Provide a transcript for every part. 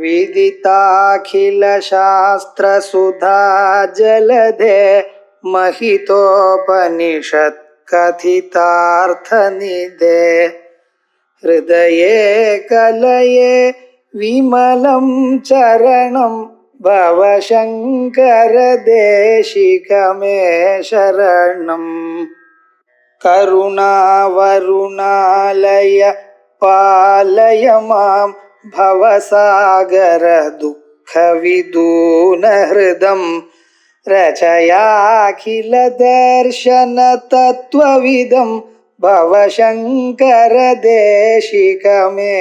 विदिताखिलशास्त्रसुधा जलधे महितोपनिषत् कथितार्थनिधे हृदये कलये विमलं चरणं भवशङ्कर देशिकमे शरणम् करुणावरुणालय पालय मां भवसागर दुःखविदूनहृदं रचयाखिल दर्शन तत्त्वविदं भवशङ्कर देशिकमे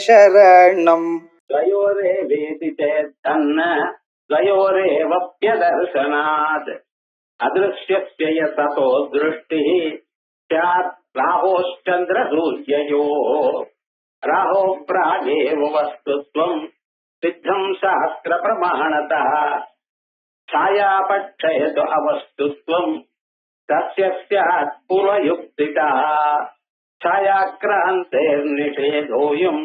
शरणम् द्वयोरे वेति चेत्तन्न द्वयोरेवप्यदर्शनात् अदृश्यस्य यततो दृष्टिः स्यात् राहोश्चन्द्रसूर्ययोः राहो प्रागेव वस्तुत्वम् सिद्धं शास्त्रप्रमाणतः छायापक्षयतु अवस्तुत्वम् तस्य स्यात् पूर्वयुक्तितः छायाक्रान्तेर्निषेधोऽयम्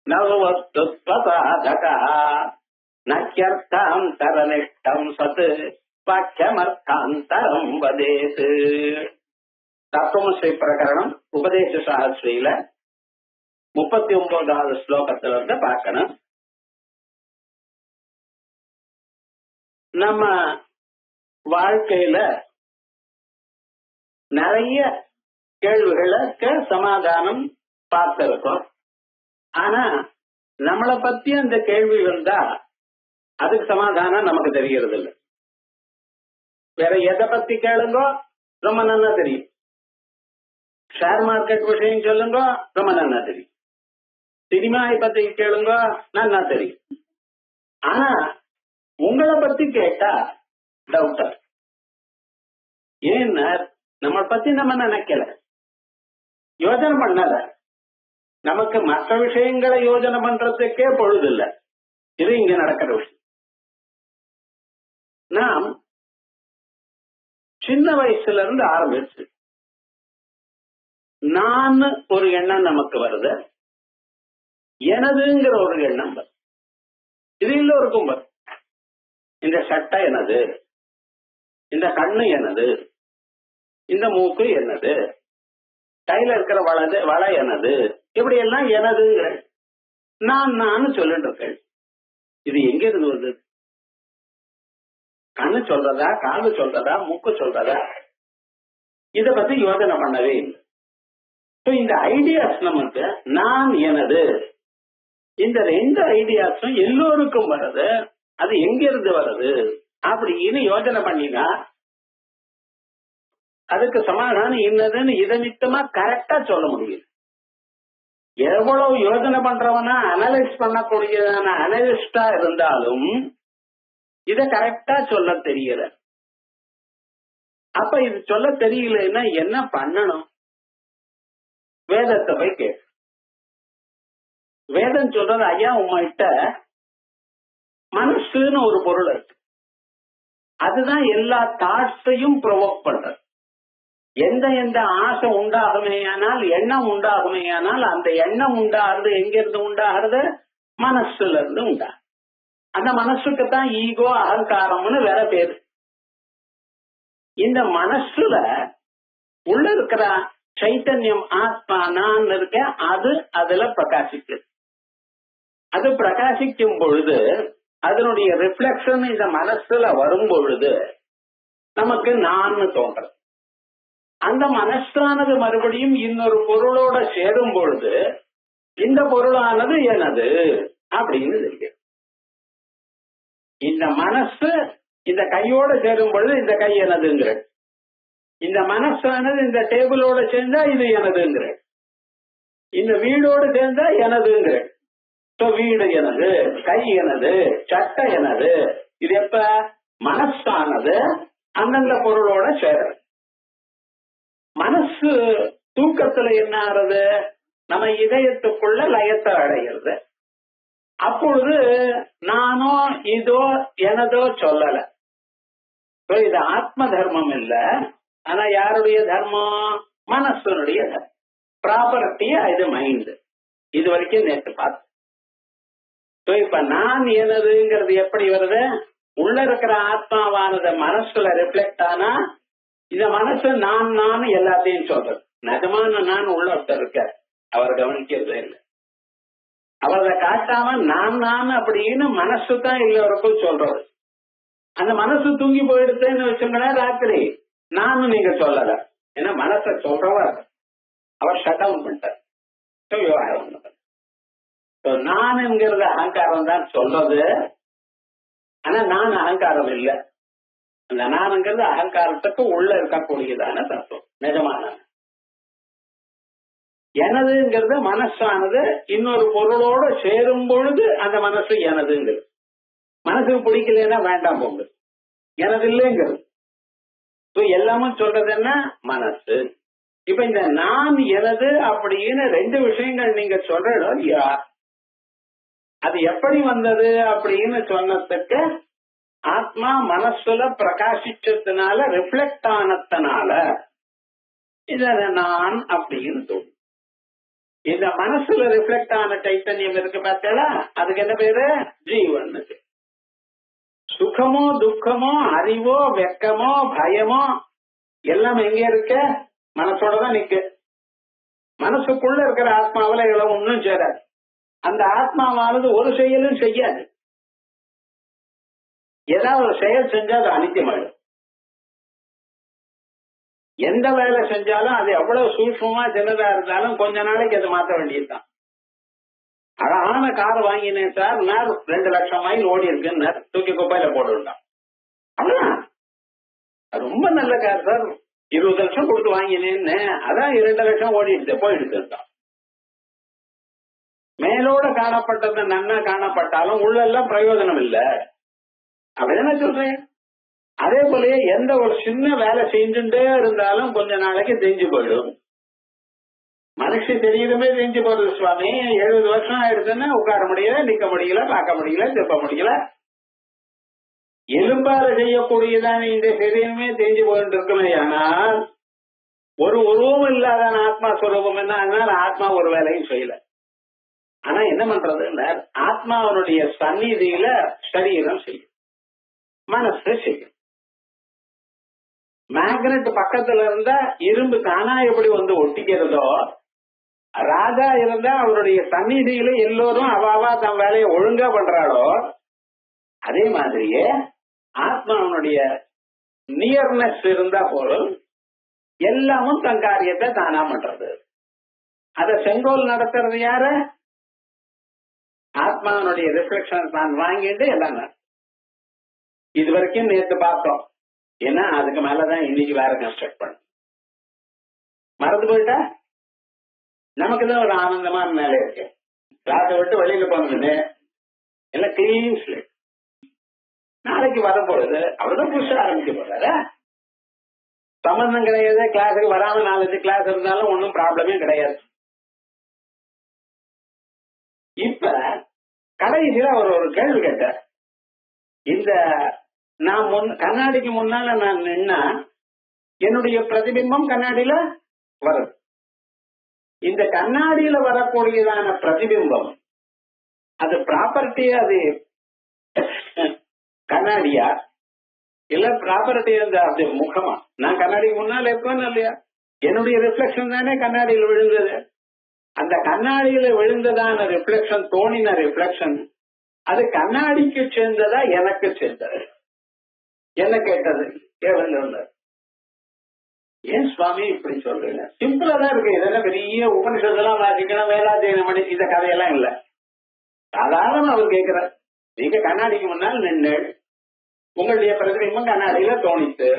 न वस्तुत्वसाधकः न ह्यर्थान्तरनिष्ठं सत् वाक्यमर्थान्तरं वदेत्. தத்துவமசி பிரகரணம் உபதேச சாஸ்திரியில 39வது ஸ்லோகத்துல இருந்து பார்க்கணும். நம்ம வாழ்க்கையில நிறைய கேள்விகளுக்கு சமாதானம் பார்த்திருக்கோம். ஆனா நம்மளை பத்தி அந்த கேள்வி வந்தா அதுக்கு சமாதானம் நமக்கு தெரியறது இல்லை. வேற எதை பத்தி கேளுங்கோ ரொம்ப நல்லா தெரியும். ஷேர் மார்க்கெட் விஷயம் சொல்லுங்க ரொம்ப நல்லா தெரியும். சினிமாவை பத்தி கேளுங்க நல்லா தெரியும். ஆனா உங்களை பத்தி கேட்டா டவுட்டர். ஏன்னா நம்ம பத்தி நம்ம நினைக்கல, யோஜனை பண்ணல. நமக்கு மற்ற விஷயங்களை யோஜனை பண்றதுக்கே பொழுது இல்லை. இது இங்க நடக்கிற விஷயம். நாம் சின்ன வயசுல இருந்து ஆரம்பிச்சு நான் ஒரு எண்ணம் நமக்கு வருது, எனதுங்கிற ஒரு எண்ணம் வருது. இது எல்லோருக்கும் வருது. இந்த சட்டை எனது, இந்த கண்ணு எனது, இந்த மூக்கு எனது, கையில இருக்கிற வளை எனது, இப்படி எல்லாம் எனதுங்கிற நான் சொல்லிட்டு இருக்கேன். இது எங்க இருந்து வருது? கண்ணு சொல்றதா, காது சொல்றதா, மூக்கு சொல்றதா? இத பத்தி யோசனை பண்ணவே இல்லை. இந்த ஐடியாஸ் நமக்கு நான் எனது, இந்த ரெண்டு ஐடியாஸும் எல்லோருக்கும் வருது. அது எங்க இருந்து வருது அப்படின்னு யோசனை பண்ணினா அதுக்கு சமாதானம் என்னதுன்னு இதனித்தமா கரெக்டா சொல்ல முடியும். எவ்வளவு யோசனை பண்றவனா அனலைஸ் பண்ணக்கூடியதான அனலிஸ்டா இருந்தாலும் இத கரெக்டா சொல்ல தெரியல. அப்ப இது சொல்ல தெரியலன்னா என்ன பண்ணணும்? வேதத்தை போய் கேட்க. வேதம் சொல்றது, ஐயா உங்ககிட்ட மனசுன்னு ஒரு பொருள் இருக்கு, அதுதான் எல்லா தாட்ஸையும் ப்ரொவோக் பண்றது. எந்த எந்த ஆசை உண்டாகுமேயானால், எண்ணம் உண்டாகுமேயானால், அந்த எண்ணம் உண்டாகிறது எங்கிருந்து உண்டாகிறது? மனசுல இருந்து உண்டா. அந்த மனசுக்குத்தான் ஈகோ அகங்காரம்னு வேற பேரு. இந்த மனசுல உள்ள இருக்கிற சைத்தன்யம் ஆத்மா நான் இருக்க, அது அதுல பிரகாசிக்குது. அது பிரகாசிக்கும் பொழுது அதனுடைய ரிஃப்ளெக்ஷன் இந்த மனசுல வரும் பொழுது நமக்கு நான் தோன்றது. அந்த மனசானது மறுபடியும் இன்னொரு பொருளோட சேரும் பொழுது இந்த பொருளானது எனது அப்படின்னு தெரியும். இந்த மனசு இந்த கையோட சேரும் பொழுது இந்த கை எனதுங்கிற, இந்த மனசானது இந்த டேபிளோட சேர்ந்தா இது எனதுங்கிற, இந்த வீடோடு சேர்ந்தா எனதுங்கிற. வீடு எனது, கை எனது, சட்டை எனது. இது எப்ப மனசானது அந்தந்த பொருளோட சேரும். மனசு தூக்கத்துல என்ன ஆறுது? நம்ம இதயத்துக்குள்ள லயத்தை அடைகிறது. அப்பொழுது நானோ இதோ எனதோ சொல்லல. இது ஆத்ம தர்மம் இல்ல. ஆனா யாருடைய தர்மம்? மனசனுடைய தர்மம். ப்ராப்பர்ட்டி இது மைண்ட். இது வரைக்கும் நேற்று பார்த்து இப்ப நான் எனதுங்கிறது எப்படி வருது? உள்ள இருக்கிற ஆத்மாவானது மனசுல ரிஃப்ளெக்ட் ஆனா இந்த மனசு நான் நான் எல்லாத்தையும் சொல்றது. நிஜமான நான் உள்ள ஒருத்தர் இருக்க, அவர் கவனிக்கிறதே இல்லை. அவரை காட்டாம நான் நான் அப்படின்னு மனசு தான் எல்லோருக்கும் சொல்றது. அந்த மனசு தூங்கி போயிடுதுன்னு வச்சுங்களேன், ராத்திரி நானும் நீங்க சொல்லல. ஏன்னா மனசை சொல்றவர் அவர் ஷட் டவுன் பண்ணிட்டார். நான்ங்கிறது அகங்காரம் தான் சொல்றது. ஆனா நான் அகங்காரம் இல்லை. அந்த நானுங்கிறது அகங்காரத்துக்கு உள்ள இருக்கக்கூடியதான தத்துவம், நிஜமான. எனதுங்கிறது மனசானது இன்னொரு பொருளோட சேரும் பொழுது அந்த மனசு எனதுங்கிறது. மனசுக்கு பிடிக்கலன்னா வேண்டாம் போங்க, எனது இல்லைங்கிறது. எல்லாமும் சொல்றது என்ன? மனசு. இப்ப இந்த நான் எனது அப்படின்னு ரெண்டு விஷயங்கள் நீங்க சொல்றோம் இல்லையா, அது எப்படி வந்தது அப்படின்னு சொன்னதுக்கு ஆத்மா மனசுல பிரகாசிச்சதுனால, ரிஃப்ளெக்ட் ஆனதுனால இத நான் அப்படின்னு தோணும். இந்த மனசுல ரிஃப்ளெக்ட் ஆன சைத்தன்யம் இருக்கு பார்த்தா, அதுக்கு என்ன பேரு? ஜீவன். சுகமோ துக்கமோ அறிவோ வெக்கமோ பயமோ எல்லாம் எங்க இருக்க? மனசோடதான் நிக்க. மனசுக்குள்ள இருக்கிற ஆத்மாவில எல்லாம் ஒன்னும் சேராது. அந்த ஆத்மாவானது ஒரு செயலும் செய்யாது. ஏதாவது ஒரு செயல் செஞ்சா அது அனித்தியமாயிடும். எந்த வேலை செஞ்சாலும் அது எவ்வளவு சூட்சமா சின்னதா இருந்தாலும் கொஞ்ச நாளைக்கு அது மாற்ற வேண்டியதுதான். அழகான கார் வாங்கினேன் சார், 2 லட்சம் மைல் ஓடி இருக்குன்னு தூக்கி குப்பையில போட்டுட்டான். அவ்வளவுதான். ரொம்ப நல்ல கார் சார், 20 லட்சம் கொடுத்து வாங்கினேன்னு, அதான் 2 லட்சம் ஓடிடுது போயிடுது. மேலோட காணப்பட்டது நன்னா காணப்பட்டாலும் உள்ளெல்லாம் பிரயோஜனம் இல்லை. அப்படிதானே சொல்றேன். அதே போலயே எந்த ஒரு சின்ன வேலை செஞ்சுட்டே இருந்தாலும் கொஞ்ச நாளைக்கு தெரிஞ்சு போயிடும். மனுஷ தெரியுதுமே தெரிஞ்சு போறது சுவாமி. 70 வருஷம் ஆயிடுதுன்னா உட்கார முடியல, நிக்க முடியல, பார்க்க முடியல, திருப்ப முடியல. எலும்பால செய்யக்கூடியதான இந்த சரீரமே தெரிஞ்சு போயிட்டு இருக்குமே. ஆனால் ஒரு உருவம் இல்லாத ஆத்மா சுரூபம் என்ன? அதனால ஆத்மா ஒரு வேலையும் செய்யல. ஆனா என்ன பண்றது? ஆத்மாவனுடைய சந்நிதியில சரீரம் செய்யும், மனசு செய்யும். மேக்னெட் பக்கத்துல இருந்தா இரும்பு தானா எப்படி வந்து ஒட்டிக்கிறதோ, ராஜா இருந்தா அவருடைய சந்நிதியில எல்லோரும் அவாவா தன் வேலையை ஒழுங்கா பண்றாளோ, அதே மாதிரியே ஆத்மாவனுடைய நியர்னஸ் இருந்தா போலும் எல்லாமும் தன் காரியத்தை தானா பண்றது. அத செங்கோல் நடத்துறது யாரு? ஆத்மாவனுடைய ரிஃப்ளெக்ஷன் தான் வாங்கிட்டு எல்லாம். இது வரைக்கும் நேற்று பார்த்தோம். ஏன்னா அதுக்கு மேலதான் இன்னைக்கு வேற கன்ஸ்ட்ரக்ட் பண்ண. மறந்து போயிட்டா நமக்குதான் ஒரு ஆனந்தமான மேலே இருக்கு. கிளாஸை விட்டு வெளியில போனது எல்லாம் கிளீன் ஸ்லேட். நாளைக்கு வரப்போறது அவர்தான் புதுசா ஆரம்பிக்க போறாரு. சம்பந்தம் கிடையாது. கிளாஸுக்கு வராம 4 கிளாஸ் இருந்தாலும் ஒன்னும் ப்ராப்ளமே கிடையாது. இப்ப கடைசியில அவர் ஒரு கேள்வி கேட்டார். இந்த நான் கண்ணாடிக்கு முன்னால நான் நின்னா என்னுடைய பிரதிபிம்பம் கண்ணாடியில வரும். இந்த கண்ணாடியில வரக்கூடியதான பிரதிபிம்பம் அது ப்ராப்பர்ட்டி, அது கண்ணாடியா இல்ல ப்ராப்பர்ட்டி அந்த முகமா? நான் கண்ணாடிக்கு முன்னால இருக்கேன்னு இல்லையா? என்னுடைய ரிஃப்ளெக்ஷன் தானே கண்ணாடியில் விழுந்தது. அந்த கண்ணாடியில விழுந்ததான ரிஃப்ளெக்ஷன், தோணின ரிஃப்ளெக்ஷன், அது கண்ணாடிக்கு சேர்ந்ததா எனக்கு சேர்ந்தது? என்ன கேட்டது? கேள்வி. ஏன் சுவாமி இப்படி சொல்றீங்க? சிம்பிளா தான் இருக்கு. இதெல்லாம் பெரிய உபனிஷத்தெல்லாம் வாசிக்கணும், வேதாத்தியனம் பண்ணி இந்த கதையெல்லாம் இல்ல. சாதாரண அவர் கேட்கிறார். நீங்க கண்ணாடிக்கு முன்னால் நின்று உங்களுடைய பிரதிபிம்பம் கண்ணாடியில தோணித்து,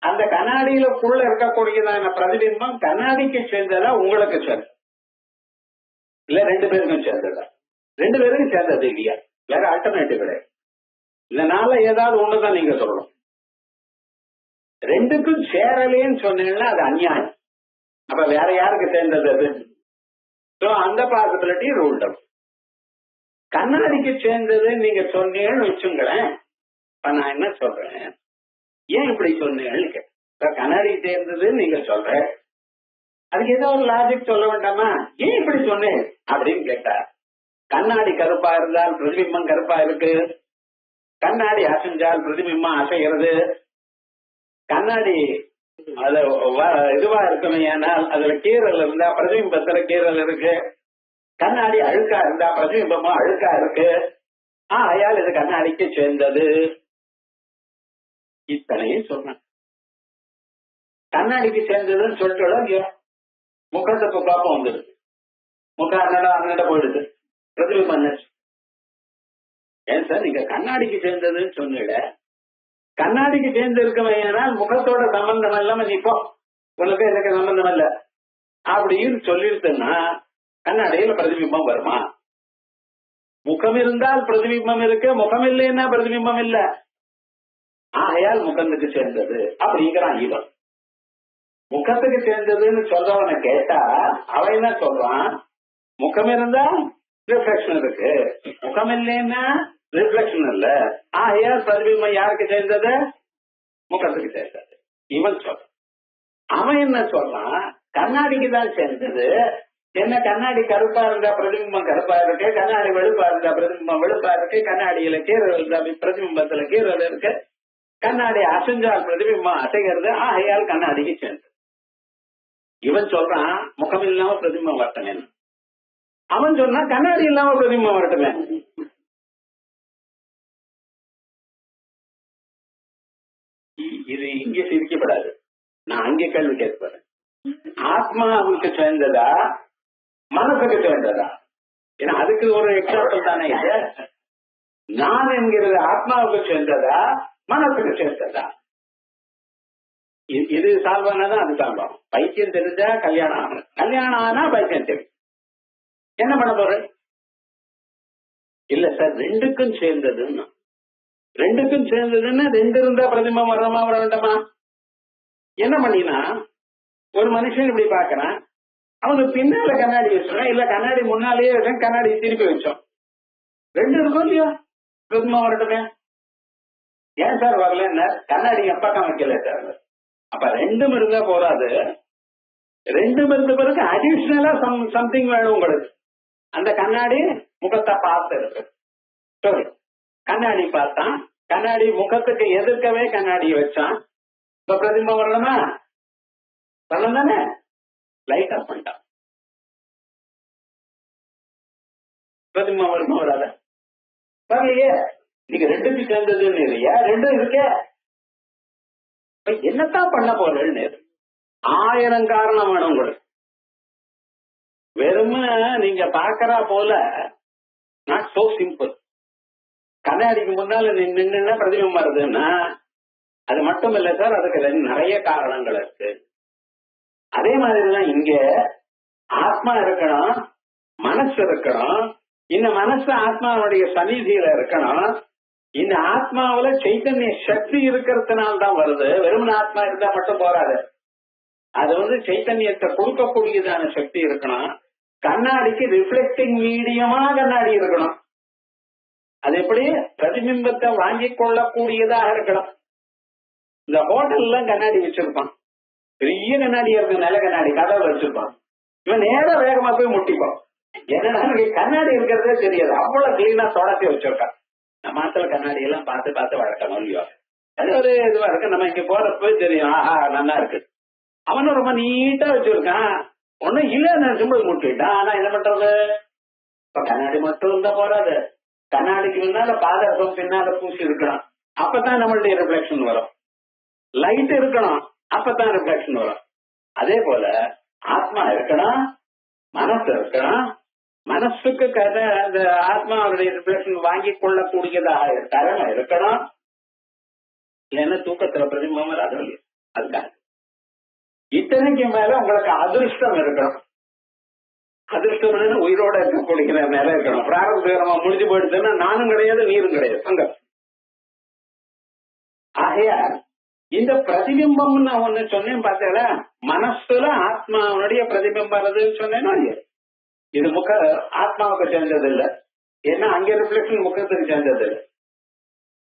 அந்த கண்ணாடியிலுக்குள்ள இருக்கக்கூடியதான பிரதிபிம்பம் கண்ணாடிக்கு சேர்ந்ததா உங்களுக்கு சேர்ந்தது? இல்ல 2 பேருக்கும் சேர்ந்ததா? 2 பேருக்கும் சேர்ந்தது இல்லையா? வேற ஆல்டர்னேட்டிவ் கிடையாது. இதனால ஏதாவது ஒண்ணுதான் நீங்க சொல்லணும். 2க்கும் சேரலேன்னு சொன்னீங்கன்னா அது அநியாயம். அப்ப வேற யாருக்கு சேர்ந்தது அது? அந்த பாசிபிலிட்டி ரூல்ட் அவுட். கண்ணாடிக்கு சேர்ந்தது நீங்க சொன்னீங்கன்னு வச்சுங்களேன். இப்ப நான் என்ன சொல்றேன், ஏன் இப்படி சொன்னீங்கன்னு கண்ணாடிக்கு சேர்ந்தது நீங்க சொல்ற, அதுக்கு ஏதோ ஒரு லாஜிக் சொல்ல வேண்டாமா? ஏன் இப்படி சொன்னேன் அப்படின்னு கேட்டா, கண்ணாடி கருப்பா இருந்தால் பிரதிபிம்பம் கருப்பா இருக்கு. கண்ணாடி அசைஞ்சால் பிரதிபிம்பம் அசைகிறது. கண்ணாடி அது இதுவா இருக்குமே, ஆனால் அதுல கீறல் இருந்தா பிரதிபிம்பத்துல கீறல் இருக்கு. கண்ணாடி அழுக்கா இருந்தா பிரதிபிம்பமும் அழுக்கா இருக்கு. ஆயால் இது கண்ணாடிக்கு சேர்ந்தது. இத்தனையும் சொல்றேன். கண்ணாடிக்கு சேர்ந்ததுன்னு சொல்லிட்டு முகத்துக்கு கோபம் வந்துடுது. முகம் அண்ணட போயிடுது. பிரதிபிம்பம் ஏன் சார் நீங்க கண்ணாடிக்கு சேர்ந்ததுன்னு சொன்னிட, கண்ணாடிக்கு சேர்ந்து இருக்கவையானால் முகத்தோட சம்பந்தம் இல்லாம நீப்போ உனக்கு எனக்கு சம்பந்தம் இல்ல அப்படின்னு சொல்லிடுதுன்னா கண்ணாடியில பிரதிபிம்பம் வருமா? முகம் இருந்தால் பிரதிபிம்பம் இருக்கு, முகம் இல்லைன்னா பிரதிபிம்பம் இல்ல. ஆகையால் முகத்துக்கு சேர்ந்தது அப்படிங்கிறான் இவன். முகத்துக்கு சேர்ந்ததுன்னு சொல்றவனை கேட்டா அவன் என்ன சொல்றான்? முகம் இருந்தா ரிஃப்ளெக்ஷன் இருக்கு, முகம் இல்லைன்னா ரிஃப்ளெக்ஷன் இல்ல. ஆகையால் பிரதிபிம்பம் யாருக்கு சேர்ந்தது? முகத்துக்கு சேர்ந்தது. இவன் சொல்றான். அவன் என்ன சொல்றான்? கண்ணாடிக்கு தான் சேர்ந்தது. என்ன, கண்ணாடி கருப்பா இருந்தா பிரதிபிம்பம் கருப்பா இருக்கு, கண்ணாடி வெளுப்பா இருந்தா பிரதிபிம்பம் வெளுப்பா இருக்கு, கண்ணாடியில கீரல் இருந்தா பிரதிபிம்பத்துல கீரல் இருக்கு, கண்ணாடி அசைஞ்சால் பிரதிபிம்பம் அசைகிறது. ஆகையால் கண்ணாடிக்கு சேர்ந்தது. இவன் சொல்றான் முகம் இல்லாம பிரதிபிம்பம் வரட்டுமே. அவன் சொன்னா கண்ணாடி இல்லாம பிரதிபிம்பம் வரட்டுமே. இது இங்கே சிரிக்கப்படாது. நான் அங்கே கேள்வி கேட்பேன். ஆத்மாவுக்கு சேர்ந்ததா மனசுக்கு சேர்ந்ததா? ஏன்னா அதுக்கு ஒரு எக்ஸாம்பிள் தானே இது. நான் என்கிறது ஆத்மாவுக்கு சேர்ந்ததா மனசுக்கு சேர்ந்ததா? இது சால்வ் ஆனாதான் அது சால்வ் ஆகும். பைத்தியம் தெரிஞ்சா கல்யாணம் ஆகணும், கல்யாணம் ஆனா பைத்தியம் தெரியும். என்ன பண்ண போற? இல்ல சார் ரெண்டுக்கும் சேர்ந்ததுன்னு. ரெண்டுக்கும் சேர்ந்ததுன்னு ரெண்டு இருந்தா பிரதிபிம்பம் வரணுமா வர வேண்டாமா? என்ன பண்ணினா ஒரு மனுஷன் இப்படி பாக்குறான், அவனுக்கு பின்னால கண்ணாடி வச்சோம், இல்ல கண்ணாடி முன்னாலேயே வச்சோம், கண்ணாடி திருப்பி வச்சோம், ரெண்டு இருக்கும் இல்லையா? பிரதிபிம்பம் வரட்டுமே. ஏன் சார் வரல? கண்ணாடி எப்பக்கம் வைக்கல சார். அப்ப ரெண்டும் இருந்தா போறாது. ரெண்டும் இருந்த பிறகு அடிஷனலா சம்திங் வேணும் உங்களுக்கு. அந்த கண்ணாடி முகத்தை பார்த்து இருக்கு. சரி, கண்ணாடி பார்த்தான், கண்ணாடி முகத்துக்கு எதிர்க்கவே கண்ணாடி வச்சான். இப்ப பிரதிபிம்பம் வரணுமா? வரணும் தானே? லைட் ஆஃப் பண்ணிட்டான். பிரதிபிம்பம் வருமா வராத? வரலையே. நீங்க ரெண்டுக்கு சேர்ந்ததுன்னு இல்லையா? ரெண்டும் இருக்கே. என்னத்தான் பண்ண போறேன்னு 1000 காரணம் வேணும் உங்களுக்கு. வெறும நீங்க பாக்குறா போல நாட் சோ சிம்பிள். கண்ணாடிக்கு முன்னால நின்று பிரதிபிம்பம் வருதுன்னா அது மட்டும் இல்ல சார், அதுக்கு நிறைய காரணங்கள் இருக்கு. அதே மாதிரிதான் இங்க ஆத்மா இருக்கணும், மனசு இருக்கணும். இந்த மனசு ஆத்மாவுடைய சந்நிதியில இருக்கணும். இந்த ஆத்மாவில சைத்தன்ய சக்தி இருக்கிறதுனால்தான் வருது. வெறுமன ஆத்மா இருந்தா மட்டும் போறாது. அது சைத்தன்யத்தை கொடுக்கக்கூடியதான சக்தி இருக்கணும். கண்ணாடிக்கு ரிஃப்ளெக்டிங் மீடியமா கண்ணாடி இருக்கணும். அது எப்படி? பிரதிபிம்பத்தை வாங்கிக் கொள்ளக்கூடியதாக இருக்கணும். இந்த ஹோட்டல்ல கண்ணாடி வச்சிருப்பான், பெரிய கண்ணாடி இருக்கு, நல்ல கண்ணாடி கதவுல வச்சிருப்பான். இவன் நேரம் வேகமா போய் முட்டிப்பான். என்னன்னா கண்ணாடி இருக்கிறதே தெரியாது, அவ்வளவு கிளீனா தொடச்சி வச்சிருக்கான். நம்ம ஆத்துல கண்ணாடி எல்லாம் பார்த்து பார்த்து வழக்கணும் இல்லையோ? அது ஒரு இதுவா இருக்கு. நம்ம இங்க போறப்ப தெரியும், ஆஹா நல்லா இருக்கு. அவனும் ரொம்ப நீட்டா வச்சிருக்கான், ஒன்னும் இல்ல சிம்பிள் முட்டிட்டான். ஆனா என்ன பண்றது? இப்ப கண்ணாடி மட்டும் இருந்தா போறாது. கண்ணாடிக்கு முன்னால பாதகம் பின்னால பூசி இருக்கணும், அப்பதான் நம்மளுடைய ரிஃப்ளெக்ஷன் வரும். லைட் இருக்கணும், அப்பதான் ரிஃப்ளெக்ஷன் வரும். அதே போல ஆத்மா இருக்கணும், மனசு இருக்கணும். மனசுக்கு கதை அந்த ஆத்மாவுடைய ரிஃப்ளெக்ஷன் வாங்கி கொள்ளக்கூடியதாக தரமா இருக்கணும். இல்லைன்னா தூக்கத்துல பிரதிபிம்பம் வராது. அதுக்காக இத்தனைக்கு மேல உங்களுக்கு அதிர்ஷ்டம் இருக்கணும். அதிர்ஷ்டம் உயிரோட இருக்கக்கூடிய நிலை இருக்கணும். பிராரப்தமா முடிஞ்சு போயிடுதுன்னா நானும் கிடையாது, நீரும் கிடையாது, அங்க. ஆகையா இந்த பிரதிபிம்பம் நான் ஒண்ணு சொன்னேன் பார்த்தேன், மனசுல ஆத்மாவுடைய பிரதிபிம்பம் வருதுன்னு சொன்னேன்னா இது ஆத்மாவுக்கு சேர்ந்தது இல்லை. ஏன்னா அங்க ரிஃப்ளெக்ஷன் முகத்துக்கு சேர்ந்தது இல்லை,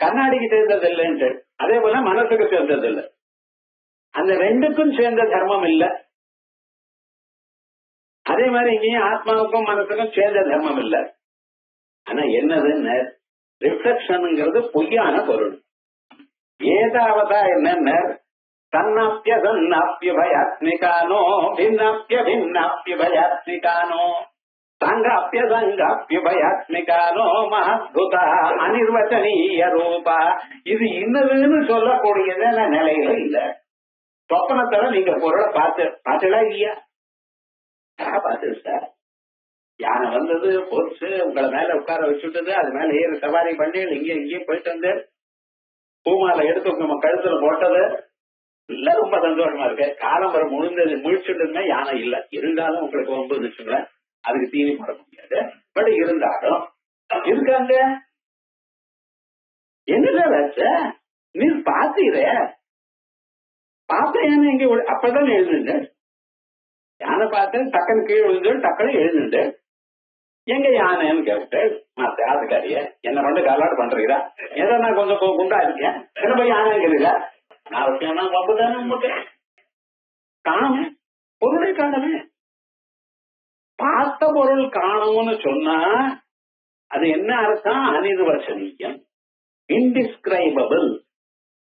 கண்ணாடிக்கு சேர்ந்தது இல்லைன்ட்டு. அதே போல மனசுக்கு சேர்ந்தது இல்லை. அந்த ரெண்டுக்கும் சேர்ந்த தர்மம் இல்லை. அதே மாதிரி இங்கேயும் ஆத்மாவுக்கும் மனசுக்கும் சேர்ந்த தர்மம் இல்லை. ஆனா என்னதுன்னு ரிஃப்ளெக்ஷனுங்கிறது பொய்யான பொருள். ஏதாவதா என்னன்னு தன்னாப்பிய தன்னாப்பிய பயாத்மிகானோ பின்னாப்பிய பின்னாப்பிய பயாத்மிகானோ சங்காப்பிய சங்காப்பிய பயாத்மிகானோ மஹத்புதா அனிர்வச்சனீய ரூபா. இது இன்னதுன்னு சொல்லக்கூடியதான நிலையில இல்ல. சொப்பனத்துல நீங்க பொருளை பார்த்தா இல்லையா? பார்த்து சார், யானை வந்தது போச்சு, உங்களை மேல உட்கார வச்சுட்டது, அது மேல ஏறி சவாரி பண்ணி இங்கேயும் போயிட்டு வந்து பூமாலை எடுத்து உங்க கழுத்துல போட்டது இல்ல, ரொம்ப சந்தோஷமா இருக்கு. காலம் வர முழிச்சுட்டு யானை இல்ல. இருந்தாலும் உங்களுக்கு 9 நிமிஷங்கள அதுக்கு தீனி போட முடியாது. பட் இருந்தாலும் இருக்காங்க. என்னதான் நீ பாத்தீர பார்த்தேன்னு எங்க அப்பதான் எழுதுண்டு யானை பார்த்தேன், டக்குன்னு கீழே விழுந்து டக்குன்னு எழுதுண்டு எங்க யானைன்னு கேட்டு மாத்த அதுக்காரிய என்ன பண்ணு காலாடு பண்றீங்களா? ஏதோ நான் கொஞ்சம் குண்டா இருக்கேன், என்ன போய் யானைங்கிறீங்களா? நான் வம்புதானே உங்கள்கிட்ட காணுமே, பொருளை காணுமே. பார்த்த பொருள் காணும்னு சொன்னா அது என்ன அர்த்தம்? அனிர்வசனீயம், இன்டிஸ்கிரைபபிள்.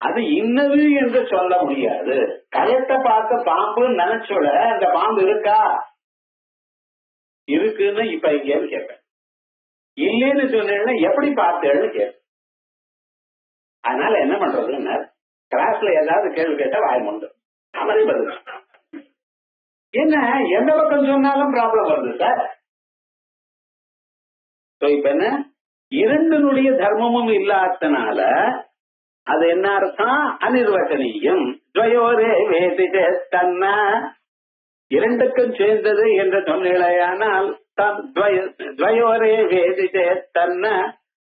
அது இன்னது என்று சொல்ல முடியாது. கயத்தை பார்த்த பாம்பு நினைச்சோட அந்த பாம்பு இருக்கா? இருக்குன்னு இப்ப எங்கேன்னு கேட்பேன். இல்லைன்னு சொன்னேன்னா எப்படி பார்த்தேன்னு கேட்பேன். அதனால என்ன பண்றதுன்னா கிளாஸ்ல ஏதாவது கேள்வி கேட்டா வாய் முண்டு அவரே பதில். என்ன எந்த பக்கம் சொன்னாலும் ப்ராப்ளம் வருது சார். இப்ப என்ன இரண்டினுடைய தர்மமும் இல்லாதனால அது என்ன அர்த்தம்? அனிர்வச்சனீயம். துவயோரே வேதிதே தன்ன, இரண்டுக்கும் சேர்ந்தது என்று சொன்னால் துவயோரே வேதிதே தன்ன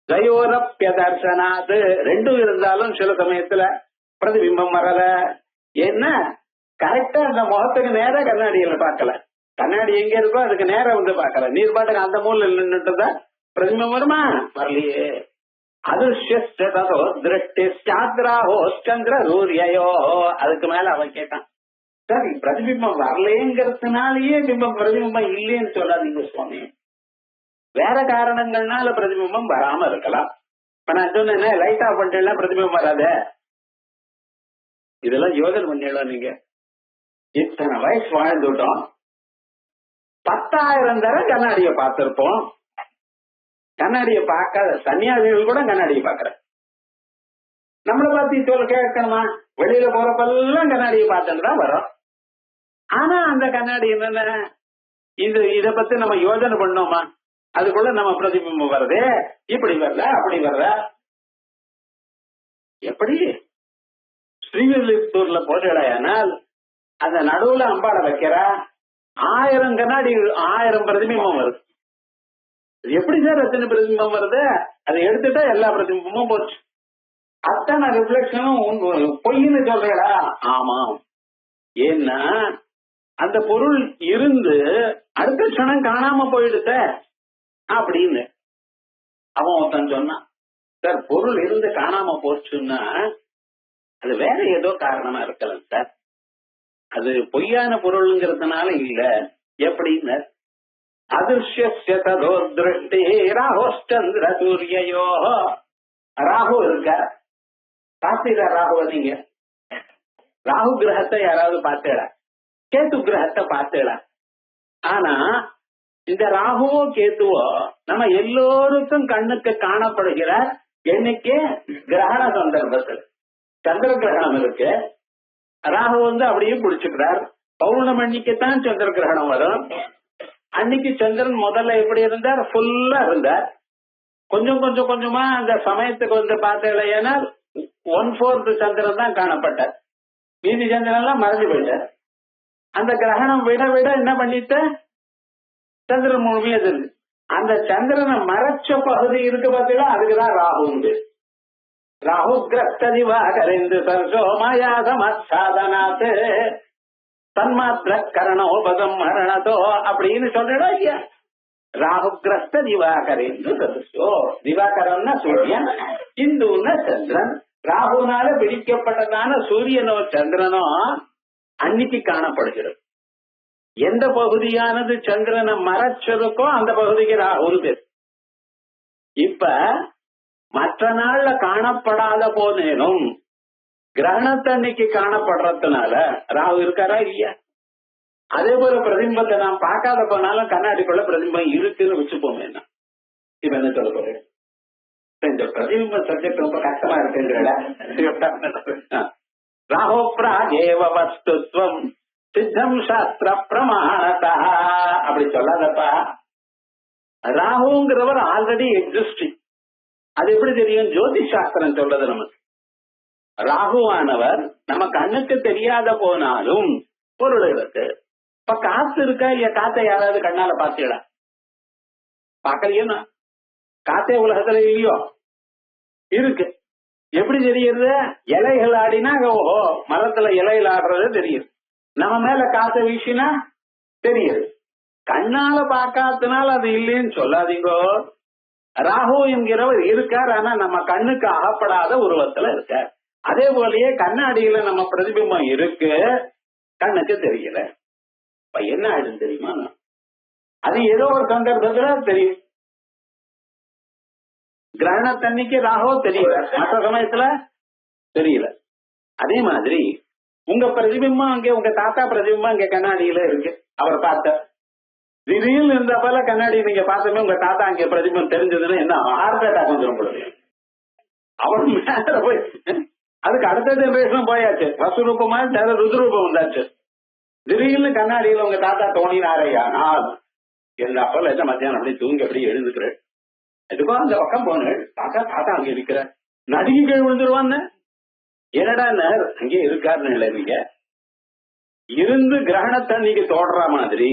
துவயோரப்ய தர்சனாது. ரெண்டும் இருந்தாலும் சில சமயத்துல பிரதிபிம்பம் வரல. என்ன கரெக்டா அந்த முகத்துக்கு நேரம் கண்ணாடியில பார்க்கல, கண்ணாடி எங்க இருக்கோ அதுக்கு நேரம் வந்து பார்க்கல. நீர் பாட்டுக்கு அந்த மூல நின்றுட்டுதான் பிரதிபிம்பம் வருமா? வரலையே. அதிர்ஷ்டோ திருஷ்டி சாத்ராஹோ சந்திர சூரியோ. அதுக்கு மேல அவன் கேட்டான், சரி பிரதிபிம்பம் வரலேங்கிறதுனாலயே பிம்பம் பிரதிபிம்பம் இல்லைன்னு சொல்லாதீங்க சுவாமி, வேற காரணங்கள்னால பிரதிபிம்பம் வராம இருக்கலாம். இப்ப நான் சொன்னேன் லைட் ஆஃப் பண்ணிட்டேன்னா பிரதிபிம்பம் வராத. இதெல்லாம் யோசனை பண்ணிடலாம். நீங்க இத்தனை வயசு வாழ்ந்துட்டோம், 10,000 தடவை கண்ணாடியை பார்த்திருப்போம். கண்ணாடியை பார்க்காத சன்னியாசிகள் கூட கண்ணாடியை பார்க்கற. நம்மளை பார்த்து சொல்ல கேட்கணுமா? வெளியில போறப்பெல்லாம் கண்ணாடியை பார்த்துட்டு தான் வரோம். ஆனா அந்த கண்ணாடி என்னென்ன இத பத்தி நம்ம யோசனை பண்ணோமா? அதுக்குள்ள நம்ம பிரதிபிம்பம் வருது, இப்படி வரல அப்படி வரல. எப்படி ஸ்ரீவில்லிபுத்தூர்ல போட்டேனால் அந்த நடுவுல அம்பாட வைக்கிறா, 1000 கண்ணாடி 1000 பிரதிபிம்பம் வருது. எப்படி சார் அத்தனை பிரதிபிம்பம் வருது? அதை எடுத்துட்டா எல்லா பிரதிபிம்பமும் போச்சு. அத்தனை ரிஃப்ளெக்ஷனும் பொய்ன்னு சொல்றா? ஆமாம். ஏன்னா அந்த பொருள் இருந்து அடுத்த க்ஷணம் காணாம போயிடுத அப்படின்னு அவன் ஒருத்தன் சொன்னான். சார் பொருள் இருந்து காணாம போச்சுன்னா அது வேற ஏதோ காரணமா இருக்கலாம் சார், அது பொய்யான பொருள்ங்கிறதுனால இல்ல. எப்படின்னு அதிர்ஷ்யோ திருஷ்டி ராஹோச்சந்திர சூரியோ. ராகு இருக்க பார்த்தீரா? ராகுவ நீங்க ராகு கிரகத்தை யாராவது பார்த்தேடா? கேத்து கிரகத்தை பார்த்தேடா? ஆனா இந்த ராகுவோ கேத்துவோ நம்ம எல்லோருக்கும் கண்ணுக்கு காணப்படுகிற என்னைக்கு கிரகண சந்தர்ப்பத்தில் சந்திர கிரகணம் இருக்கு. ராகு அப்படியே பிடிச்சுக்கிறார். பௌர்ணமி அன்னைக்குத்தான் சந்திர கிரகணம் வரும். அன்னைக்கு சந்திரன் முதல்ல எப்படி இருந்தார்? ஃபுல்லா இருந்தார். கொஞ்சம் கொஞ்சம் கொஞ்சமா அந்த சமயத்துக்கு பார்த்தேன்னா 1/4 சந்திரன் தான் காணப்பட்டார். மீதி சந்திரன் எல்லாம் மறைஞ்சு போயிட்டார். அந்த கிரகணம் விட விட என்ன பண்ணிட்ட சந்திரன் முழுமையா இருக்கு. அந்த சந்திரனை மறைச்ச பகுதி இருக்கு பார்த்தீங்களா, அதுக்குதான் ராகு உண்டு. ராகு கிரஸ்திவாகரிந்து சர்சோ மாயா சமசாதனாத்து தன்மாத்திர கரணோபதம் மரணத்தோ அப்படின்னு சொல்றா ஐயா. ராகு கிரஸ்த திவாகரிந்து சர்சோ. திவாகரன்னா சூரியன், இந்துன்னா சந்திரன். ராகுனால பிடிக்கப்பட்டதான சூரியனோ சந்திரனோ அன்னைக்கு காணப்படுகிறது. எந்த பகுதியானது சந்திரனை மறைச்சிருக்கோ அந்த பகுதிக்கு ராகுன்னு பேர். இப்ப மற்ற நாள்ல காணப்படாத போதேனும் கிரகணத்தன்னைக்கு காணப்படுறதுனால ராகு இருக்காரா இல்லையா? அதே போல பிரதிம்பத்தை நாம் பார்க்காத போனாலும் கண்ணாடிக்குள்ள பிரதிம்பம் இருக்குன்னு வச்சுப்போமே. என்ன இப்ப என்ன சொல்ல போறேன், இந்த பிரதிபிம்ப சப்ஜெக்ட் ரொம்ப கஷ்டமா இருக்குங்கிற ராகோப்ராகேவ வஸ்துத்வம் சித்தம் சாஸ்திர பிரமாணதா அப்படி சொல்லாதப்பா. ராகுங்கிறவர் ஆல்ரெடி எக்ஸிஸ்டிங். அது எப்படி தெரியும்? ஜோதிஷ் சாஸ்திரம் சொல்றது நமக்கு. ராகுவானவர் நம்ம கண்ணுக்கு தெரியாத போனாலும் பொருள் இருக்கு. இப்ப காத்து இருக்கா இல்லையா? காத்தை யாராவது கண்ணால பாத்தீங்களா? பாக்கலையா? காத்தே உலகத்துல இல்லையோ? இருக்கு. எப்படி தெரியுது? இலைகள் ஆடினா ஓஹோ மரத்துல இலைகள் ஆடுறது தெரியுது. நம்ம மேல காத்த வீசினா தெரியுது. கண்ணால பாக்காதனால அது இல்லைன்னு சொல்லாதீங்கோ. ராகு என்கிறவர் இருக்கார், ஆனா நம்ம கண்ணுக்கு அகப்படாத உருவத்துல இருக்கார். அதே போலயே கண்ணாடியில நம்ம பிரதிபிம்பம் இருக்கு, கண்ணுக்கு தெரியல. இப்ப என்ன ஆயிடும் தெரியுமா? அது ஏதோ ஒரு சந்தர்ப்பத்துல தெரியும். கிரகணத்தன்னைக்கு ராகவோ தெரியல, மற்ற சமயத்துல தெரியல. அதே மாதிரி உங்க பிரதிபிம்பம் அங்கே, உங்க தாத்தா பிரதிபிம்பம் அங்க கண்ணாடியில இருக்கு, அவர் பார்த்த திடீர்னு இருந்த போல கண்ணாடி நீங்க பார்த்தமே உங்க தாத்தா அங்க பிரதிபிம்பம் தெரிஞ்சதுன்னா என்ன ஹார்ட் அட்டாக் வந்துடும் பொழுது. அவர் மேல போய் அதுக்கு அடுத்த ஜெனரேஷன் போயாச்சு, வசுரூபமா ருத்ரூபம் வந்தாச்சு. திடீர்னு கண்ணாடியில உங்க தாத்தா தோணினாரையா நான் எல்லா போல என்ன மத்தியானம் அப்படி தூங்கி அப்படி எழுந்துக்கிறேன், எதுக்கும் அந்த பக்கம் போனேன், தாத்தா தாத்தா அங்க இருக்கிற நடுங்கி கீழ் விழுந்துருவான்னு. என்னடா அங்கே இருக்காருன்னு இல்லை, நீங்க இருந்து கிரகணத்தை நீங்க தோடுற மாதிரி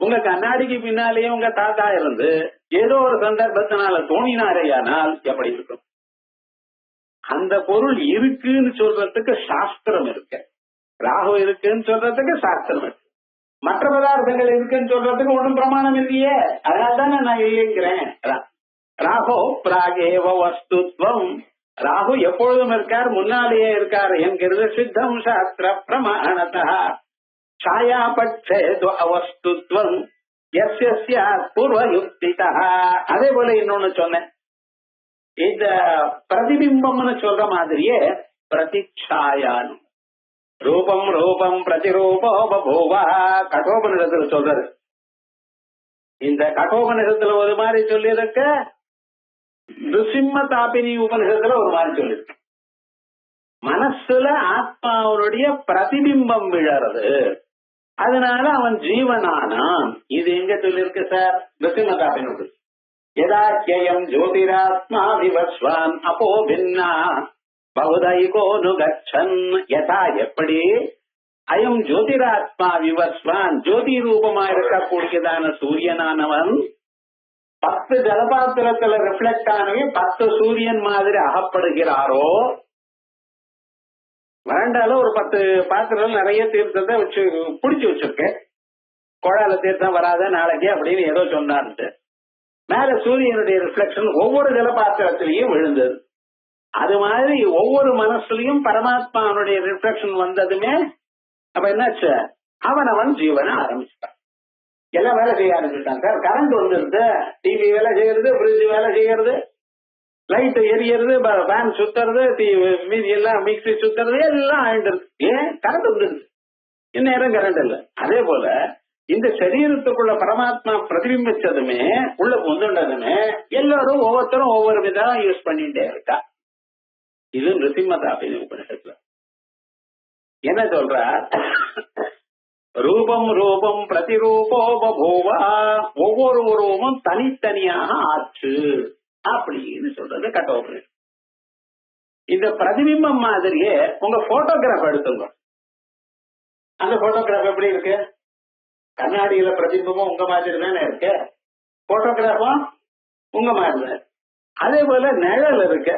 உங்க கண்ணாடிக்கு பின்னாலேயே உங்க தாத்தா இருந்து ஏதோ ஒரு சந்தர்ப்பத்தினால தோணினாரையானால் எப்படி இருக்கும்? அந்த பொருள் இருக்குன்னு சொல்றதுக்கு சாஸ்திரம் இருக்கு, ராகு இருக்குன்னு சொல்றதுக்கு சாஸ்திரம் இருக்கு. மற்ற பதார்த்தங்கள் இருக்குன்னு சொல்றதுக்கு ஒன்றும் பிரமாணம் இல்லையே, அதனால்தானே நான் இல்லைங்கிறேன். ராகோ பிராகேவ வஸ்துத்வம், ராகு எப்பொழுதும் இருக்கார், முன்னாலேயே இருக்கார் என்கிறது சித்தம் சாஸ்திர பிரமாணதா. சாயாபட்சே அவஸ்துத்வம் யஸ்ய பூர்வயுக்திதா. அதே போல இன்னொன்னு சொன்னேன், இந்த பிரதிபிம்பம்னு சொல்ற மாதிரியே பிரதிச்சாயான் ரூபம் ரூபம் பிரதிரூபோ பபூவா கட்டோபனிடத்துல சொல்றாரு. இந்த கட்டோபனிடத்துல ஒரு மாதிரி சொல்லியிருக்க, நிருசிம்ம தாபினி உபனிஷத்துல ஒரு மாதிரி சொல்லிருக்கு. மனசுல ஆத்மாவுடைய பிரதிபிம்பம் விழறது, அதனால அவன் ஜீவனானான். இது எங்க சொல்லிருக்கு சார்? நிருசிம்ம தாபினி. யதாக்கியம் ஜோதிராத்மா விவஸ்வான் அப்போ பின்னா பகுதைகோ நுகச்சன். யதா எப்படி, அயம் ஜோதிராத்மா விவஸ்வான், ஜோதி ரூபமா இருக்கக்கூடியதான சூரியனானவன் 10 ஜலபாத்திரத்துல ரிஃப்ளெக்ட் ஆனவே 10 சூரியன் மாதிரி அகப்படுகிறாரோ. வறண்டால ஒரு 10 பாத்திரம் நிறைய தீர்த்தத்தை வச்சு பிடிச்சு வச்சிருக்கேன், குழால தீர்த்தம் வராத நாளைக்கு அப்படின்னு ஏதோ சொன்னார்ட்டு மேல சூரியனுடைய ரிஃப்ளெக்ஷன் ஒவ்வொரு ஜலபாத்திரத்திலையும் விழுந்தது. அது மாதிரி ஒவ்வொரு மனசுலயும் பரமாத்மாவுடைய ரிஃப்ளெக்ஷன் வந்ததுமே அப்ப என்னாச்சு, அவன் ஜீவனை ஆரம்பிச்சுட்டான். எல்லாம் வேலை செய்ய ஆரம்பிச்சுட்டான் சார். கரண்ட் வந்துருது, டிவி வேலை செய்யறது, ஃப்ரிட்ஜ் வேலை செய்யறது, லைட் எரியறது, ஃபேன் சுத்துறது, மீதி எல்லாம் மிக்சி சுத்துறது, எல்லாம் ஆயிட்டு இருக்கு. ஏன்? கரண்ட் வந்துருது, இந்நேரம் கரண்ட் இல்லை. அதே போல இந்த சரீரத்துக்குள்ள பரமாத்மா பிரதிபிம்பிச்சதுமே உள்ள புந்துண்டதுமே எல்லாரும் ஒவ்வொருத்தரும் ஒவ்வொரு விதம் யூஸ் பண்ணிட்டே இருக்கா. இது நிருசிம்ம தாபினி உபனிஷத்துல என்ன சொல்ற? ரூபம் ரூபம் பிரதிரூபோ பபூவா, ஒவ்வொரு உருவமும் தனித்தனியாக ஆச்சு அப்படின்னு சொல்றது கட்டோபனிஷத். இந்த பிரதிபிம்பம் மாதிரியே உங்க போட்டோகிராஃப் எடுத்துங்க. அந்த போட்டோகிராஃப் எப்படி இருக்கு? கண்ணாடியில பிரதிபிம்பமும் உங்க மாதிரி தானே இருக்கு, போட்டோகிராஃபும் உங்க மாதிரி தான். அதே போல நிழல் இருக்கு,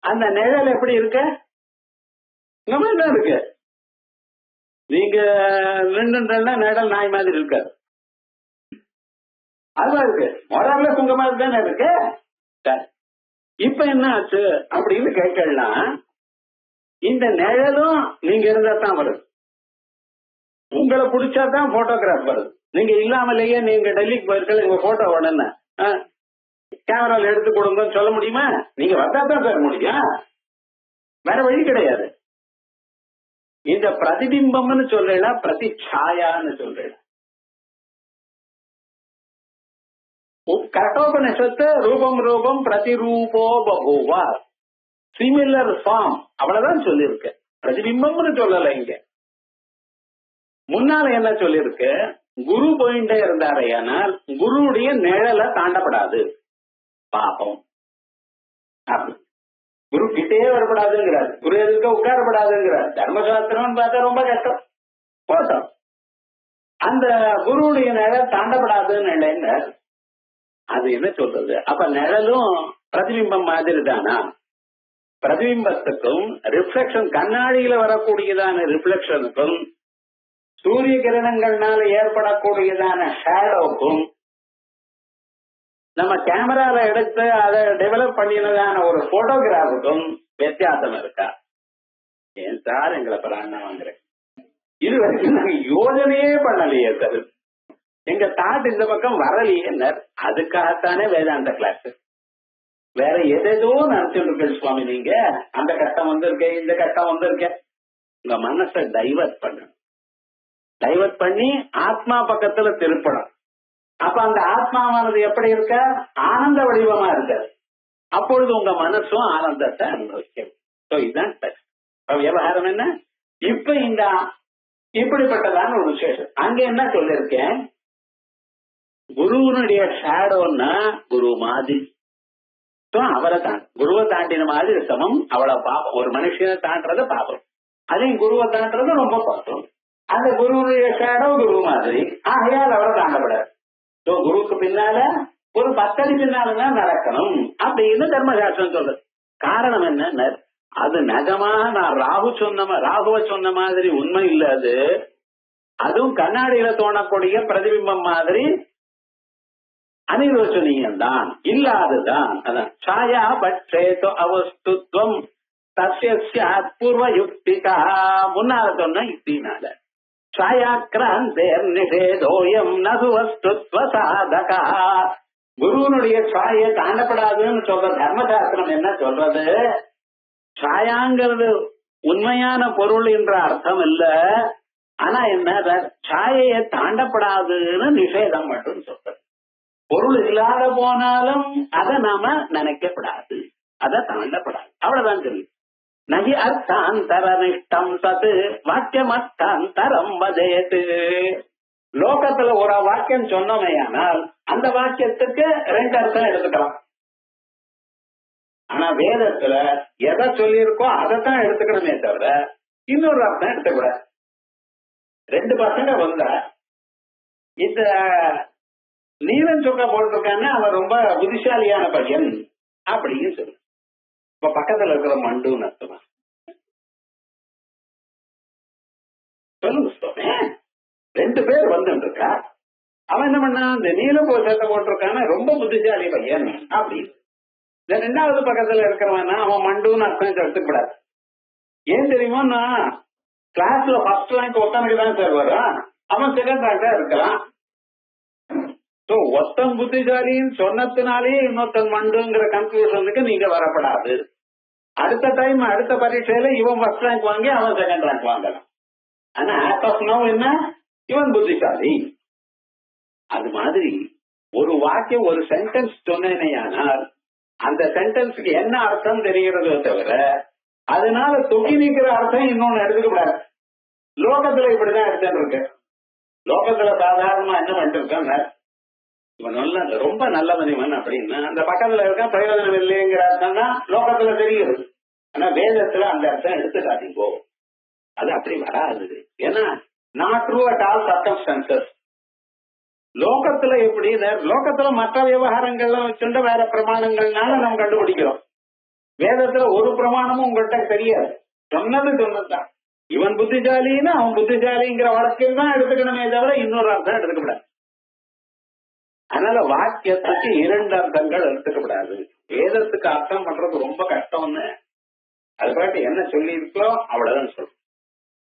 அந்த நிழல் எப்படி இருக்கு? உங்க மாதிரி தான் இருக்கு. நீங்க நின்றுன்னா நிழல் நாய் மாதிரி இருக்காது, அதுதான் இருக்கு. மொரல்ல உங்க மாதிரி தானே இருக்கு. இப்ப என்ன ஆச்சு அப்படின்னு கேட்கலாம். இந்த நிழலும் நீங்க இருந்தா தான் வருது, உங்களை பிடிச்சாதான் போட்டோகிராஃப் வருது. நீங்க இல்லாமலேயே நீங்க டெல்லிக்கு போயிருக்க உங்க போட்டோ உடனே கேமரால எடுத்து கொடுங்கன்னு சொல்ல முடியுமா? நீங்க வந்தா தான் சார் முடியும், வேற வழி கிடையாது. இந்த பிரதிபிம்பம்னு சொல்லல, பிரதிச்சாயான்னு சொல்றேன். கட்டோபனிஷத்து ரூபம் ரூபம் பிரதிரூபோ பபூவா, சிமிலர் ஃபார்ம், அவ்வளவுதான் சொல்லியிருக்கு. பிரதிபிம்பம்னு சொல்லல. இங்க முன்னால என்ன சொல்லிருக்கு? குரு போயிட்டே இருந்தாரே, ஆனால் குருவுடைய நிழலை தாண்டப்படாது பாப்போம். குரு கிட்டே வரப்படாதுங்கிறார், குரு எதுக்க உட்காரப்படாதுங்கிறார். தர்மசாஸ்திரம் பார்த்தா ரொம்ப கஷ்டம் போட்டோம். அந்த குருவுடைய நிழல் தாண்டப்படாதுன்னு இல்லைங்க. அது என்ன சொல்றது? அப்ப நிழலும் பிரதிபிம்பம் மாதிரி தானா? பிரதிபிம்பத்துக்கும் ரிஃப்ளெக்ஷன், கண்ணாடியில வரக்கூடியதான ரிஃப்ளெக்ஷனுக்கும் சூரிய கிரணங்கள்னால ஏற்படக்கூடியதான ஷேடோவுக்கும் நம்ம கேமரால எடுத்து அதை டெவலப் பண்ணினதான ஒரு போட்டோகிராஃபுக்கும் வித்தியாசம் இருக்கா? ஏன் சார் எங்களை பிராணம் வாங்குறேன்? இது வரைக்கும் நாங்க யோஜனையே பண்ணலையே சார், எங்க தாட் இந்த பக்கம் வரலையே. அதுக்காகத்தானே வேதாந்த கிளாஸ். வேற எதோ நினைச்சுட்டு சுவாமி, நீங்க அந்த கட்டம் வந்திருக்கேன், இந்த கட்டம் வந்திருக்கேன். உங்க மனசை டைவர்ட் பண்ணணும். டைவர்ட் பண்ணி ஆத்மா பக்கத்துல திருப்பணும். அப்ப அந்த ஆத்மாவானது எப்படி இருக்க? ஆனந்த வடிவமா இருக்க. அப்பொழுது உங்க மனசும் ஆனந்தத்தை அனுபவிக்கும். இதுதான் விவகாரம். என்ன இப்ப இந்த இப்படிப்பட்டதான ஒரு விசேஷம். அங்க என்ன சொல்லிருக்கேன்? குருவனுடைய ஷேடோன்னா குரு மாதிரி அவரை தான், குருவை தாண்டின மாதிரி சமம். அவளை பாப்போம். ஒரு மனுஷனை தாண்டறத பாப்போம், அதையும் குருவை தாண்டறது ரொம்ப பார்த்தோம். அந்த குருவுடைய ஷேடோ குரு மாதிரி, ஆகையால் அவரை தாண்டப்படாது. குருவுக்கு பின்னால ஒரு 10 அடி பின்னாலதான் நடக்கணும் அப்படின்னு தர்மசாஸ்திரம் சொல்றது. காரணம் என்ன? அது நிஜமா நான் ராகுவை சொன்ன மாதிரி உண்மை இல்ல. அதுவும் கண்ணாடியில தோணக்கூடிய பிரதிபிம்பம் மாதிரி அனிர்வச்சனீயம் தான், இல்லாதுதான். அதான் சாயா பட்சேதோ அவஸ்துத்வம் தஸ்யாத் பூர்வ யுக்திகா, முன்னால சொன்ன யுக்தினால. சாயாக்கிராந்தேர் நிஷேதோயம் நசுவஸ்துத்வ சாதகா, குருவனுடைய சாயை தாண்டப்படாதுன்னு சொல்ற தர்மசாஸ்திரம் என்ன சொல்றது? சாயாங்கிறது உண்மையான பொருள் என்ற அர்த்தம் இல்ல. ஆனா என்ன, சாயையை தாண்டப்படாதுன்னு நிஷேதம் மட்டும் சொல்றது. பொருள் இல்லாத போனாலும் அதை நாம நினைக்கப்படாது, அதை தாண்டப்படாது, அவ்வளவுதான் சொல்லி. நகி அர்த்தாந்தரனிஷ்டம் சத்து வாக்கியம் அர்த்தாந்தரம் வதேத்து. லோகத்துல ஒரு வாக்கியம் சொன்னமையானால் அந்த வாக்கியத்துக்கு 2 அர்த்தம் எடுத்துக்கலாம். ஆனா வேதத்துல எதை சொல்லியிருக்கோ அதைத்தான் எடுத்துக்கணுமே தவிர இன்னொரு அர்த்தம் எடுத்துக்கூடாது. 2 பசங்க வந்த இந்த நீலன் சொக்கா போட்டிருக்கான்னு அவன் ரொம்ப புத்திசாலியான பையன் அப்படின்னு சொல்லு. இப்ப பக்கத்துல இருக்கிற மண்டுன்னு அர்த்தமா? சொல்லுங்க சுவாமி. 2 பேர் வந்துட்டு இருக்கா. அவன் என்ன பண்ணா, இந்த நீலம் சட்டை போட்டிருக்கான ரொம்ப புத்திசாலி பையன் அப்படின்னு. இந்த 2வது பக்கத்துல இருக்கிறவன் அவன் மண்டுன்னு அர்த்தம் எடுத்துக்கூடாது. ஏன் தெரியுமா? நான் கிளாஸ்ல ஃபர்ஸ்ட் ரேங்க் ஒருத்தனுக்கு தான் சார் வரும், அவன் செகண்ட் ரேங்கா இருக்கலாம். ஒத்தன் புத்திசாலின்னு சொன்னதுனாலே இன்னொருத்தன் மண்டுங்கிற கன்க்ளூஷனுக்கு நீங்க வரப்படாது. அடுத்த டைம் அடுத்த பரீட்சையில இவன் ஃபர்ஸ்ட் ரேங்க் வாங்கி அவன் செகண்ட் ரேங்க் வாங்கலாம். ஆனா ஆஸ் ஆஃப் நவ் என்ன, இவன் புத்திசாலி. அது மாதிரி ஒரு வாக்கியம், ஒரு சென்டென்ஸ் சொன்னேனையானால் அந்த சென்டென்ஸுக்கு என்ன அர்த்தம் தெரிகிறதோ தவிர அதனால தொகி நீக்கிற அர்த்தம் இன்னொன்னு எடுத்துக்கூடாது. லோகத்துல இப்படிதான் எடுத்துட்டு இருக்கு. லோகத்துல சாதாரணமா என்ன பண்ணிட்டு இருக்காங்க, இவன் நல்ல ரொம்ப நல்லவன் இவன் அப்படின்னா அந்த பக்கத்துல இருக்க பிரயோஜனம் இல்லைங்கிற அர்த்தம் தான் லோகத்துல தெரியுது. ஆனா வேதத்துல அந்த அர்த்தம் எடுத்துக்காதீங்கோ, அது அப்படி வராது. ஏன்னா not true at all circumstances. லோகத்துல எப்படி, லோகத்துல மற்ற விவகாரங்கள்லாம் வச்சுட்டு வேற பிரமாணங்கள்னால நம்ம கண்டுபிடிக்கிறோம். வேதத்துல ஒரு பிரமாணமும் உங்கள்கிட்ட தெரியாது. சொன்னதுதான் இவன் புத்திசாலின்னா அவன் புத்திசாலிங்கிற வழக்கில் தான் எடுத்துக்கணுமே தவிர இன்னொரு அர்த்தம் எடுத்துக்கப்படாது. அதனால வாக்கியத்துக்கு 2 அர்த்தங்கள் எடுத்துக்கப்படாது. வேதத்துக்கு அர்த்தம் பண்றது ரொம்ப கஷ்டம்னு அது பாட்டு என்ன சொல்லி இருக்கோ அவ்வளவுதான் சொல்லும்.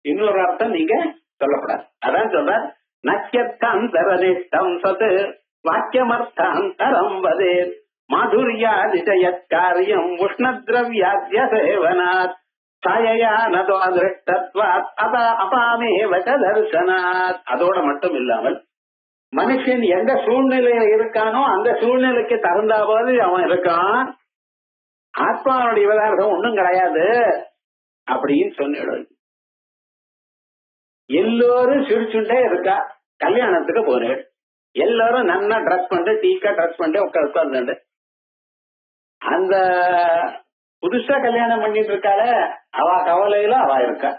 இன்னொரு அர்த்தம் நீங்க சொல்லப்படாது. அதான் சொல்ற நக்கியர்த்தாந்தரனிஷ்டம் சத் வாக்கியமர்த்தாந்தரம் வதே. மாதுரியாதிஜயத்காரியம் உஷ்ணத்ரவ்யாத்ய சேவனாத் சாயையா நதோ திருஷ்டத்வாத் அபாமேவ ச தர்சனாத். அதோட மட்டும் இல்லாமல் மனுஷன் எந்த சூழ்நிலையில இருக்கானோ அந்த சூழ்நிலைக்கு தகுந்தாவது அவன் இருக்கான். ஆத்மாவுடைய விவகாரம் ஒண்ணும் கிடையாது அப்படின்னு சொன்னிடும். எல்லோரும் சிரிச்சுட்டே இருக்கா. கல்யாணத்துக்கு போனேன், எல்லாரும் நல்லா ட்ரெஸ் பண்ணிட்டு டீக்கா ட்ரெஸ் பண்ணிட்டு உட்கார்ந்து அந்த புதுசா கல்யாணம் பண்ணிட்டு இருக்காள அவ கவலையில அவ இருக்கா.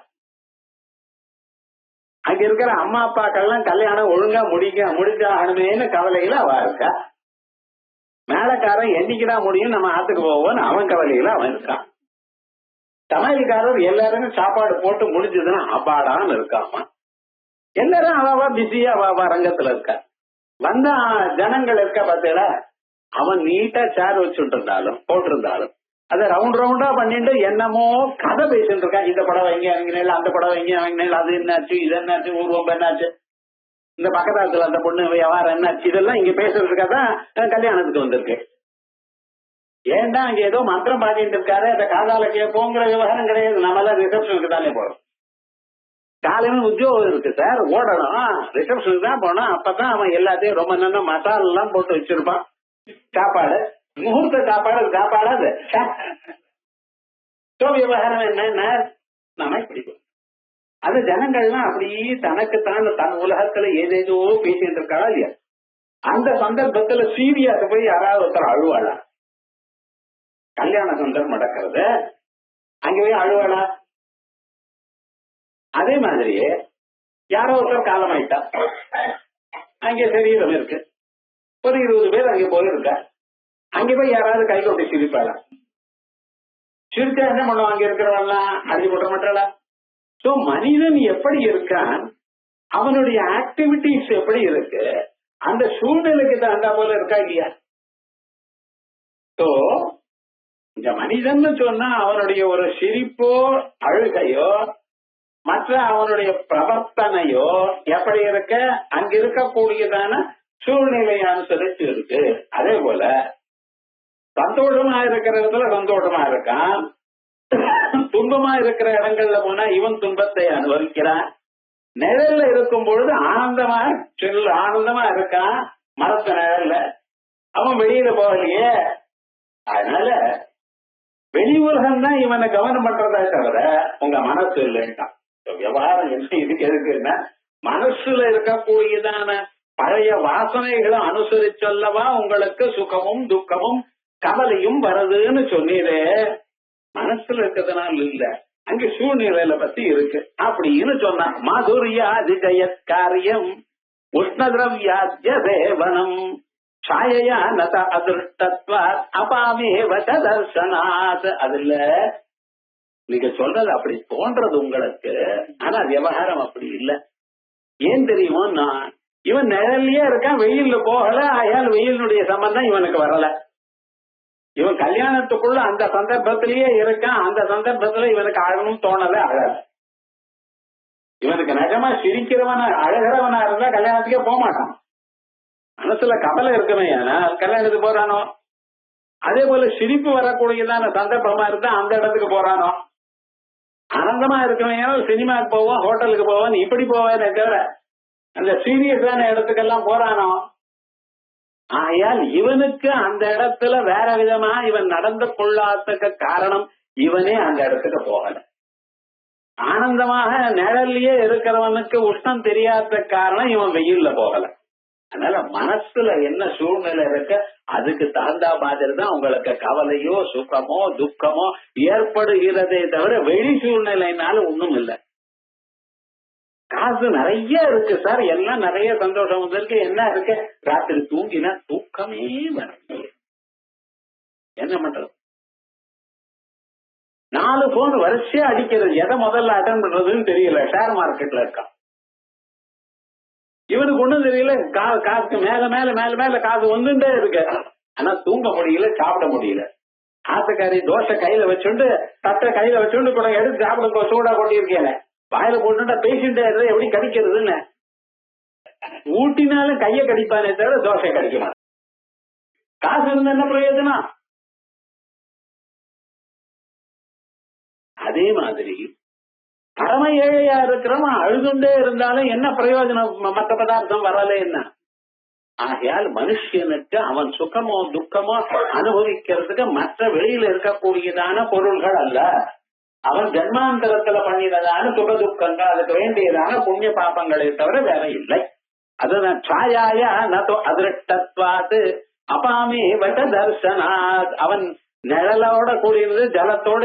அங்க இருக்கிற அம்மா அப்பாக்கெல்லாம் கல்யாணம் ஒழுங்கா முடிஞ்சாகணுமேனு கவலையில அவ இருக்கா. மேலக்காரன் என்னைக்குதான் முடியும் நம்ம ஆத்துக்கு போவோம்னு அவன் கவலையில அவன் இருக்கான். சமையல்காரர் எல்லாருமே சாப்பாடு போட்டு முடிஞ்சதுன்னா அப்பாடான்னு இருக்காமா. எல்லாரும் அவ பிஸியா அவ ரங்கத்துல இருக்கா. வந்த ஜனங்கள் இருக்க பார்த்தீங்களா, அவன் நீட்டா சேர் வச்சுட்டு இருந்தாலும் போட்டிருந்தாலும் அதை ரவுண்ட் ரவுண்டா பண்ணிட்டு என்னமோ கதை பேசிட்டு இருக்கான். இந்த படம் எங்க வாங்கினேன், அந்த படம் எங்க வாங்கினேன், அது என்னாச்சு, இது என்னாச்சு, ஊர்வம் என்னாச்சு, இந்த பக்கத்தாத்துல அந்த பொண்ணு வியாபாரம் என்னாச்சு, இதெல்லாம் இங்க பேசுறதுக்காதான் கல்யாணத்துக்கு வந்திருக்கு. ஏன்டா அங்க ஏதோ மந்திரம் பாடிட்டு இருக்காரு, அந்த காதால கேட்போங்கிற விவகாரம் கிடையாது. நம்ம எல்லாம் ரிசப்ஷனுக்கு தானே போறோம். காலையில உத்தியோகம் இருக்கு சார், ஓடணும், ரிசப்ஷனுக்கு தான் போனோம். அப்பதான் அவன் எல்லாத்தையும் ரொம்ப நல்லா மசாலா எல்லாம் போட்டு வச்சிருப்பான். சாப்பாடு முகூர்த்த சாப்பாடு அது விவகாரம் என்ன நம்ம பிடிக்கும். அது ஜனங்கள்லாம் அப்படியே தனக்குத்தான் தன் உலகத்துல ஏதேதோ பேசிட்டு இருக்காளா இல்லையா. அந்த சந்தர்ப்பத்துல சீரியாக்கு போய் யாராவது ஒருத்தர் அழுவாளா? கல்யாண சந்தர்ப்பம் நடக்கிறது அங்க போய் அழுவாளா? அதே மாதிரியே யாரோ ஒருத்தர் காலமாயிட்டா, அங்கே சரீரம் இருக்கு, ஒரு 20 பேர் அங்க போயிருக்க, அங்க போய் யாராவது கை கொண்டு சிரிப்பாளா? சிரிச்சா என்ன பண்ணுவோம்? அங்க இருக்கிறவெல்லாம் அடி போட்ட மாட்டாளா? சோ மனிதன் எப்படி இருக்கான், அவனுடைய ஆக்டிவிட்டிஸ் எப்படி இருக்கு, அந்த சூழ்நிலைக்கு தகுந்தா போல இருக்கா இல்லையா? சோ இந்த மனிதன் சொன்னா அவனுடைய ஒரு சிரிப்போ அழுகையோ மற்ற அவனுடைய பிரவர்த்தனையோ எப்படி இருக்க, அங்க இருக்கக்கூடியதான சூழ்நிலையை அனுசரிச்சு இருக்கு. அதே போல சந்தோஷமா இருக்கிற இடத்துல சந்தோஷமா இருக்கான், துன்பமா இருக்கிற இடங்கள்ல போனா இவன் துன்பத்தை அனுபவிக்கிறான். நிழல்ல இருக்கும் பொழுது ஆனந்தமா இருக்கான் மரத்து நிழல்ல, அவன் வெளியில போகலையே. அதனால வெளி உலகம் தான் இவனை கவனம் பண்றதா தவிர உங்க மனசு இல்லைன்ட்டான். விவகாரம் என்ன இதுக்கு எதுக்குன்னா, மனசுல இருக்கக்கூடியதான பழைய வாசனைகளை அனுசரிச்சல்லவா உங்களுக்கு சுகமும் துக்கமும் கவலையும் வருதுன்னு சொன்னீரே. மனசுல இருக்கிறதுனால இல்ல, அங்க சூழ்நிலையில பத்தி இருக்கு அப்படின்னு சொன்னான். மாதுரியாதிஜயத்காரியம் உஷ்ணத்ரவ்யாத்ய சேவனம் சாயையா நத அதிருஷ்டத்வாத் அபாமேவ ச தர்சனாத். அதுல நீங்க சொல்றது அப்படி தோன்றது உங்களுக்கு, ஆனா விவகாரம் அப்படி இல்ல. ஏன் தெரியுமோ, இவன் நிழல்லயே இருக்கான், வெயில்ல போகல, ஆயால் வெயிலுடைய சம்பந்தம் இவனுக்கு வரல. இவன் கல்யாணத்துக்குள்ள அந்த சந்தர்ப்பத்திலேயே இருக்கான், அந்த சந்தர்ப்பத்துல இவனுக்கு அழகும் தோணல, அழல. இவனுக்கு நிஜமா சிரிக்கிறவனா அழகிறவனா இருந்தா கல்யாணத்துக்கே போக மாட்டான். மனசுல கவலை இருக்குமே ஆனால் கல்யாணத்துக்கு போறானோ. அதே போல சிரிப்பு வரக்கூடியதான சந்தர்ப்பமா இருந்தா அந்த இடத்துக்கு போறானோ. ஆனந்தமா இருக்கவன் சினிமாவுக்கு போவோம், ஹோட்டலுக்கு போவோம், இப்படி போவேனே தவிர அந்த சீரியஸான இடத்துக்கெல்லாம் போறானோ. ஆகையால் இவனுக்கு அந்த இடத்துல வேற விதமா இவன் நடந்து கொள்ளாததுக்கு காரணம் இவனே அந்த இடத்துக்கு போகல. ஆனந்தமாக நிழல்லையே இருக்கிறவனுக்கு உஷ்ணம் தெரியாத காரணம் இவன் வெயில்ல போகல. அதனால மனசுல என்ன சூழ்நிலை இருக்க அதுக்கு தகுந்த மாதிரி தான் உங்களுக்கு கவலையோ சுகமோ துக்கமோ ஏற்படுகிறதே தவிர வெளி சூழ்நிலைனால ஒண்ணும் இல்லை. காசு நிறைய இருக்கு சார், எல்லாம் நிறைய சந்தோஷம் வந்திருக்கு, என்ன இருக்கு, ராத்திரி தூங்கினா தூக்கமே வரல. என்ன பண்றது? 4 போன் வரிசையா அடிக்கிறது, எதை முதல்ல அட்டன் பண்றதுன்னு தெரியல. ஷேர் மார்க்கெட்ல இருக்கான், இவனுக்கு ஒண்ணும் தெரியல. காசு மேல மேல மேல மேல காசு வந்துட்டே இருக்கு, ஆனா தூங்க முடியல, சாப்பிட முடியல. ஆத்துக்காரி தோசை கையில வச்சுண்டு தட்டை கையில வச்சுண்டு கூட எடுத்து சாப்பிட சூடா கொட்டியிருக்கேன், வாயில போட்டுட்டா பேசிட்டே இருந்த எப்படி கடிக்கிறதுன்னு. ஊட்டினாலும் கைய கடிப்பானே தவிர தோசை கடிக்க மாட்டான். காசு இருந்தா என்ன பிரயோஜனம்? அதே மாதிரி பரம ஏழையா இருக்கிறவன் அழுதுண்டே இருந்தாலும் என்ன பிரயோஜனம்? மற்ற பதார்த்தம் வரல என்ன? ஆகையால் மனுஷனுக்கு அவன் சுகமோ துக்கமோ அனுபவிக்கிறதுக்கு மற்ற வெளியில இருக்கக்கூடியதான பொருள்கள் அல்ல, அவன் ஜன்மாந்தரத்துல பண்ணினதான சுக துக்கங்கள், அதுக்கு வேண்டியதான புண்ணிய பாபங்களை தவிர வேற இல்லை. அதுதான் சாயாய நதோ அதிருஷ்டத்வாது அபாமே வட தர்சனாத். அவன் நிழலோட கூடியது ஜலத்தோட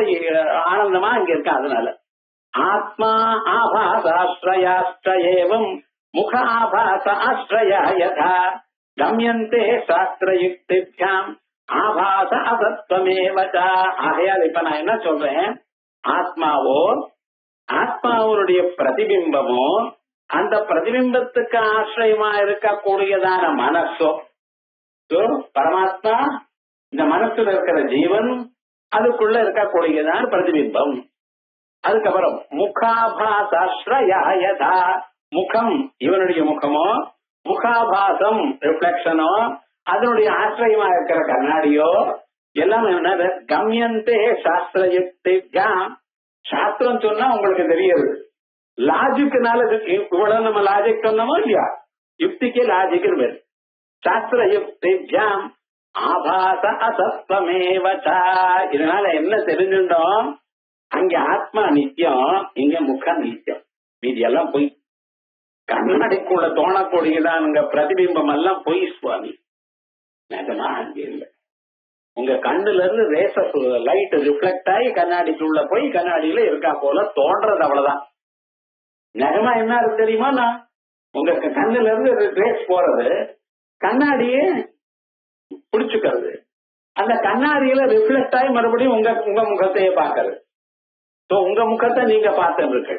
ஆனந்தமா இங்க இருக்கான். அதனால ஆத்மா ஆபாசாஸ்ரயாஸ்ரயேவம் முக ஆபாச ஆஸ்ரயா யதா கம்யந்தே சாஸ்திரயுக்திப்யாம் ஆபாச அசத்வமேவதா. ஆகையால் இப்ப நான் என்ன சொல்றேன், ஆத்மாவுடைய பிரதிபிம்பமோ அந்த பிரதிபிம்பத்துக்கு ஆசிரியமா இருக்கக்கூடியதான மனசோ, பரமாத்மா இந்த மனசுல இருக்கிற ஜீவன், அதுக்குள்ள இருக்கக்கூடியதான பிரதிபிம்பம். அதுக்கப்புறம் முகாபாசாஸ்ரயா, முகம் இவனுடைய முகமோ, முகாபாசம் ரிஃப்ளெக்ஷனோ, அதனுடைய ஆசிரியமா இருக்கிற கண்ணாடியோ எல்லாம் என்ன, கம்யந்தே சாஸ்திரயுக்திப்யாம். சாஸ்திரம் சொன்னா உங்களுக்கு தெரியாது, லாஜிக்குனால இவ்வளவு நம்ம லாஜிக் சொன்னோமோ இல்லையா, யுக்திக்கு லாஜிக்கு பேரு. சாஸ்திரயுக்திப்யாம் ஆபாச அசத்வமேவதா. இதனால என்ன தெரிஞ்சுட்டோம், அங்க ஆத்மா நித்தியம், இங்க முகம் நித்தியம், மீதி எல்லாம் பொய். கண்ணாடிக்குள்ள தோணக்கூடியதான் இங்க பிரதிபிம்பம் எல்லாம் பொய் சுவாமி, நிஜமா அங்க இல்லை. உங்க கண்ணுல இருந்து ரேச லைட் ரிஃப்ளெக்ட் ஆகி கண்ணாடிக்குள்ள போய் கண்ணாடியில இருக்கா போல தோன்றது, அவ்வளவுதான். நிஜமா என்ன இருக்கு தெரியுமா, நான் உங்க கண்ணுல இருந்து ரேஸ் போறது கண்ணாடியே பிடிச்சுக்கிறது, அந்த கண்ணாடியில ரிஃப்ளெக்ட் ஆகி மறுபடியும் உங்க முகத்தையே பாக்குறது. உங்க முகத்தை நீங்க பார்த்து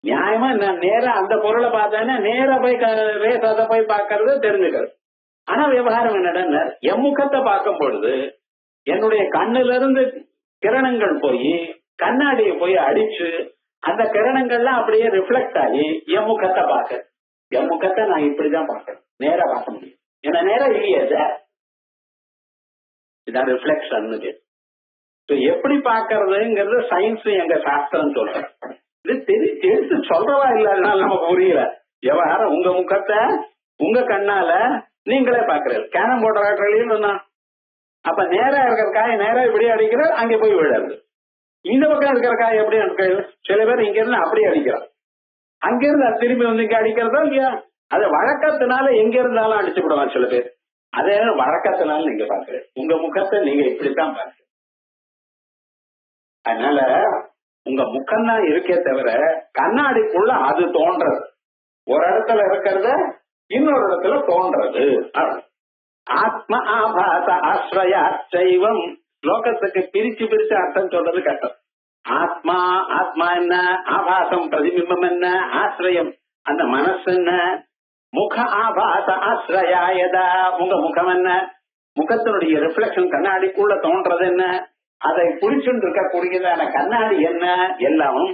நியாயமா நேரா அந்த பொருளை பார்த்தேன்னா நேரா போய் ரேஸ் அதை போய் பாக்குறது தெரிஞ்சுக்கிறது. ஆனா விவகாரம் என்னடா, என் முகத்தை பார்க்கும் பொழுது என்னுடைய கண்ணுல இருந்து கிரணங்கள் போய் கண்ணாடியை போய் அடிச்சு அந்த கிரணங்கள்லாம் அப்படியே ரிஃப்ளெக்ட் ஆகி என் முகத்தை பார்க்க, என் முகத்தை நான் இப்படிதான் பார்க்கணும், நேரா பார்க்க முடியும். ஏன்னா நேரம் இல்லையே சார், இதான் ரிஃப்ளெக்ஷன். எப்படி பாக்குறதுங்கிறது சயின்ஸ் எங்க சாஸ்திரம் சொல்றேன். இது தெரிஞ்சு சொல்றவா இல்லாதனால நமக்கு புரியல. விவகாரம் உங்க முகத்தை உங்க கண்ணால நீங்களே பாக்குறது. கேனம் போட்ட காட்டுறீங்கன்னா அப்ப நேரா இருக்கிற காய நேரா இப்படி அடிக்கிற, அங்க போய் விடாது. இந்த பக்கம் இருக்கிற காய் எப்படி அடிக்கிறது, சில பேர் இங்க இருந்து அப்படி அடிக்கிறான், அங்கிருந்து அது திரும்பி வந்து இங்க அடிக்கிறதோ இல்லையா, அது வழக்கத்தினால எங்க இருந்தாலும் அடிச்சு விடுவான் சில பேர். அதே வழக்கத்தினால நீங்க பாக்குறது, உங்க முகத்தை நீங்க இப்படித்தான் பாக்குறது. அதனால உங்க முகம் தான் இருக்கே தவிர கண்ணாடிக்குள்ள அது தோன்றது, ஒரு இடத்துல இருக்கிறத இன்னொரு இடத்துல தோன்றது. ஆத்ம ஆபாச ஆஸ்ரயா சைவம். லோகத்துக்கு பிரிச்சு பிரிச்சு அர்த்தம் சொல்றது கஷ்டம். ஆத்மா ஆத்மா என்ன, ஆபாசம் பிரதிபிம்பம் என்ன, ஆசிரியம் அந்த மனசு என்ன. முக ஆபாச ஆஸ்ரயா யதா, உங்க முகம் என்ன, முகத்தினுடைய ரிஃப்ளெக்ஷன் கண்ணாடிக்குள்ள தோன்றது என்ன, அதை புடிச்சுட்டு இருக்கக்கூடியதான கண்ணாடி என்ன, எல்லாமும்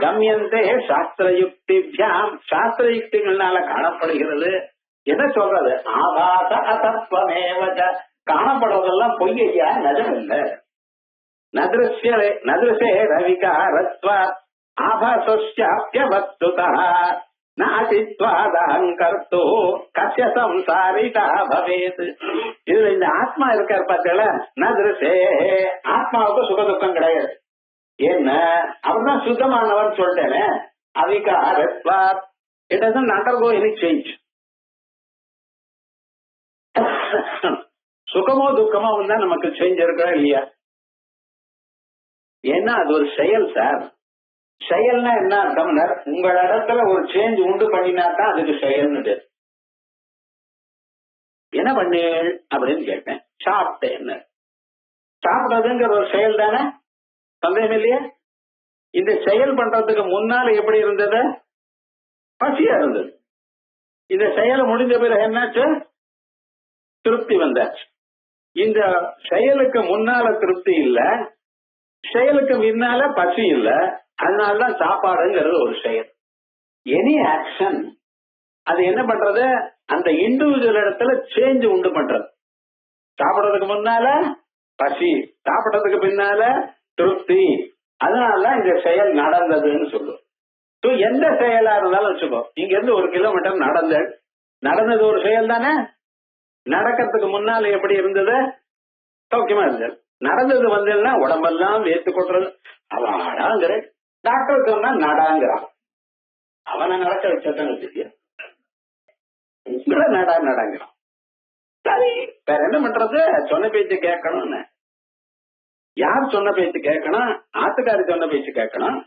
கம்யந்தே சாஸ்திரயுக்திப்யாம், சாஸ்திர யுக்திகள்னால காணப்படுகிறது. என்ன சொல்றது, ஆபாச அசத்வமேவ, காணப்படுறதெல்லாம் பொய்யா, நிஜம் இல்லை. நதிருஷே ரவிகாரத்வா ஆபாசஸ்யாப்யவஸ்துதா நாதித்வாதஹங்கர்த்து கஸ்ய சம்சாரிதா பவேத். இதுல இந்த ஆத்மா இருக்காரு பார்த்தல, நதிருஷே, ஆத்மாவுக்கு சுகதுக்கம் கிடையாது. என்ன, அவர்தான் சுத்தமானவன் சொல்லிட்டேனே. அவிகாரத்வா, it doesn't undergo any change. சுகமோ துக்கமோ வந்தா நமக்கு சேஞ்ச் இருக்கா இல்லையா? ஏன்னா அது ஒரு செயல் சார். செயல்னா என்ன அர்த்தம், உங்கள் இடத்துல ஒரு சேஞ்ச் உண்டு பண்ணினா தான் அதுக்கு செயல்னு. என்ன பண்ணு அப்படின்னு கேட்டேன். சாப்பிட்டேன். சாப்பிட்டதுங்கிற ஒரு செயல் தானே, சந்தேகம் இல்லையா? இந்த செயல் பண்றதுக்கு முன்னால எப்படி இருந்தது, பசியா இருந்தது. இந்த செயலை முடிஞ்ச பிறகு என்னாச்சு, திருப்தி வந்தாச்சு. இந்த செயலுக்கு முன்னால திருப்தி இல்ல, செயலுக்கு முன்னால பசி இல்ல, அதனாலதான் சாப்பாடுங்கிறது ஒரு செயல். எனி ஆக்ஷன் அது என்ன பண்றது, அந்த இண்டிவிஜுவல் இடத்துல சேஞ்ச் உண்டு பண்றது. சாப்பிடறதுக்கு முன்னால பசி, சாப்பிடறதுக்கு பின்னால திருப்தி. அதனாலதான் இந்த செயல் நடந்ததுன்னு சொல்லுவோம். எந்த செயலா இருந்தாலும் வச்சுக்கோ, இங்க இருந்து 1 கிலோமீட்டர் நடந்தது ஒரு செயல் தானே. நடக்கிறதுக்கு முன்னால எப்படி இருந்தது? சௌக்கியமா இருந்தது. நடந்தது வந்ததுன்னா உடம்பெல்லாம் வேர்த்து கொட்டுறது. அவடாங்கிற டாக்டர் சொன்னா நடாங்கிறான். அவனை நடக்க வச்சாதான் தெரியும். உங்களை நடாங்கிறான். சரி, வேற என்ன பண்றது? சொன்ன பேச்சு கேட்கணும்னு. யார் சொன்ன பேச்சு கேட்கணும்? ஆத்துக்காரி சொன்ன பேச்சு கேட்கணும்.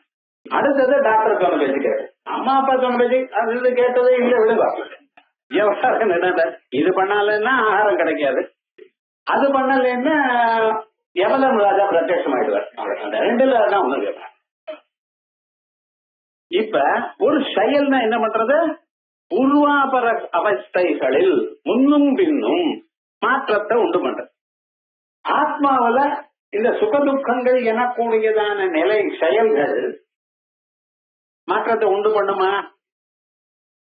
அடுத்தது டாக்டர் சொன்ன பேச்சு கேட்கணும். அம்மா அப்பா சொன்ன பேச்சு அது கேட்டதே இல்ல, விடுவா. விவசாயம் நடந்த இது பண்ணலன்னா ஆகாரம் கிடைக்காது, அது பண்ணலன்னா எவலம் ராஜா பிரத்யட்சம் ஆயிடுவார். அந்த 2ல தான் ஒண்ணு கேட்பாங்க. இப்ப ஒரு செயல்னா என்ன பண்றது? பூர்வாபர அவஸ்தைகளில் முன்னும் பின்னும் மாற்றத்தை உண்டு பண்றது. ஆத்மாவில இந்த சுகதுக்கங்கள் எனக்கூடியதான நிலை செயல்கள் மாற்றத்தை உண்டு பண்ணுமா?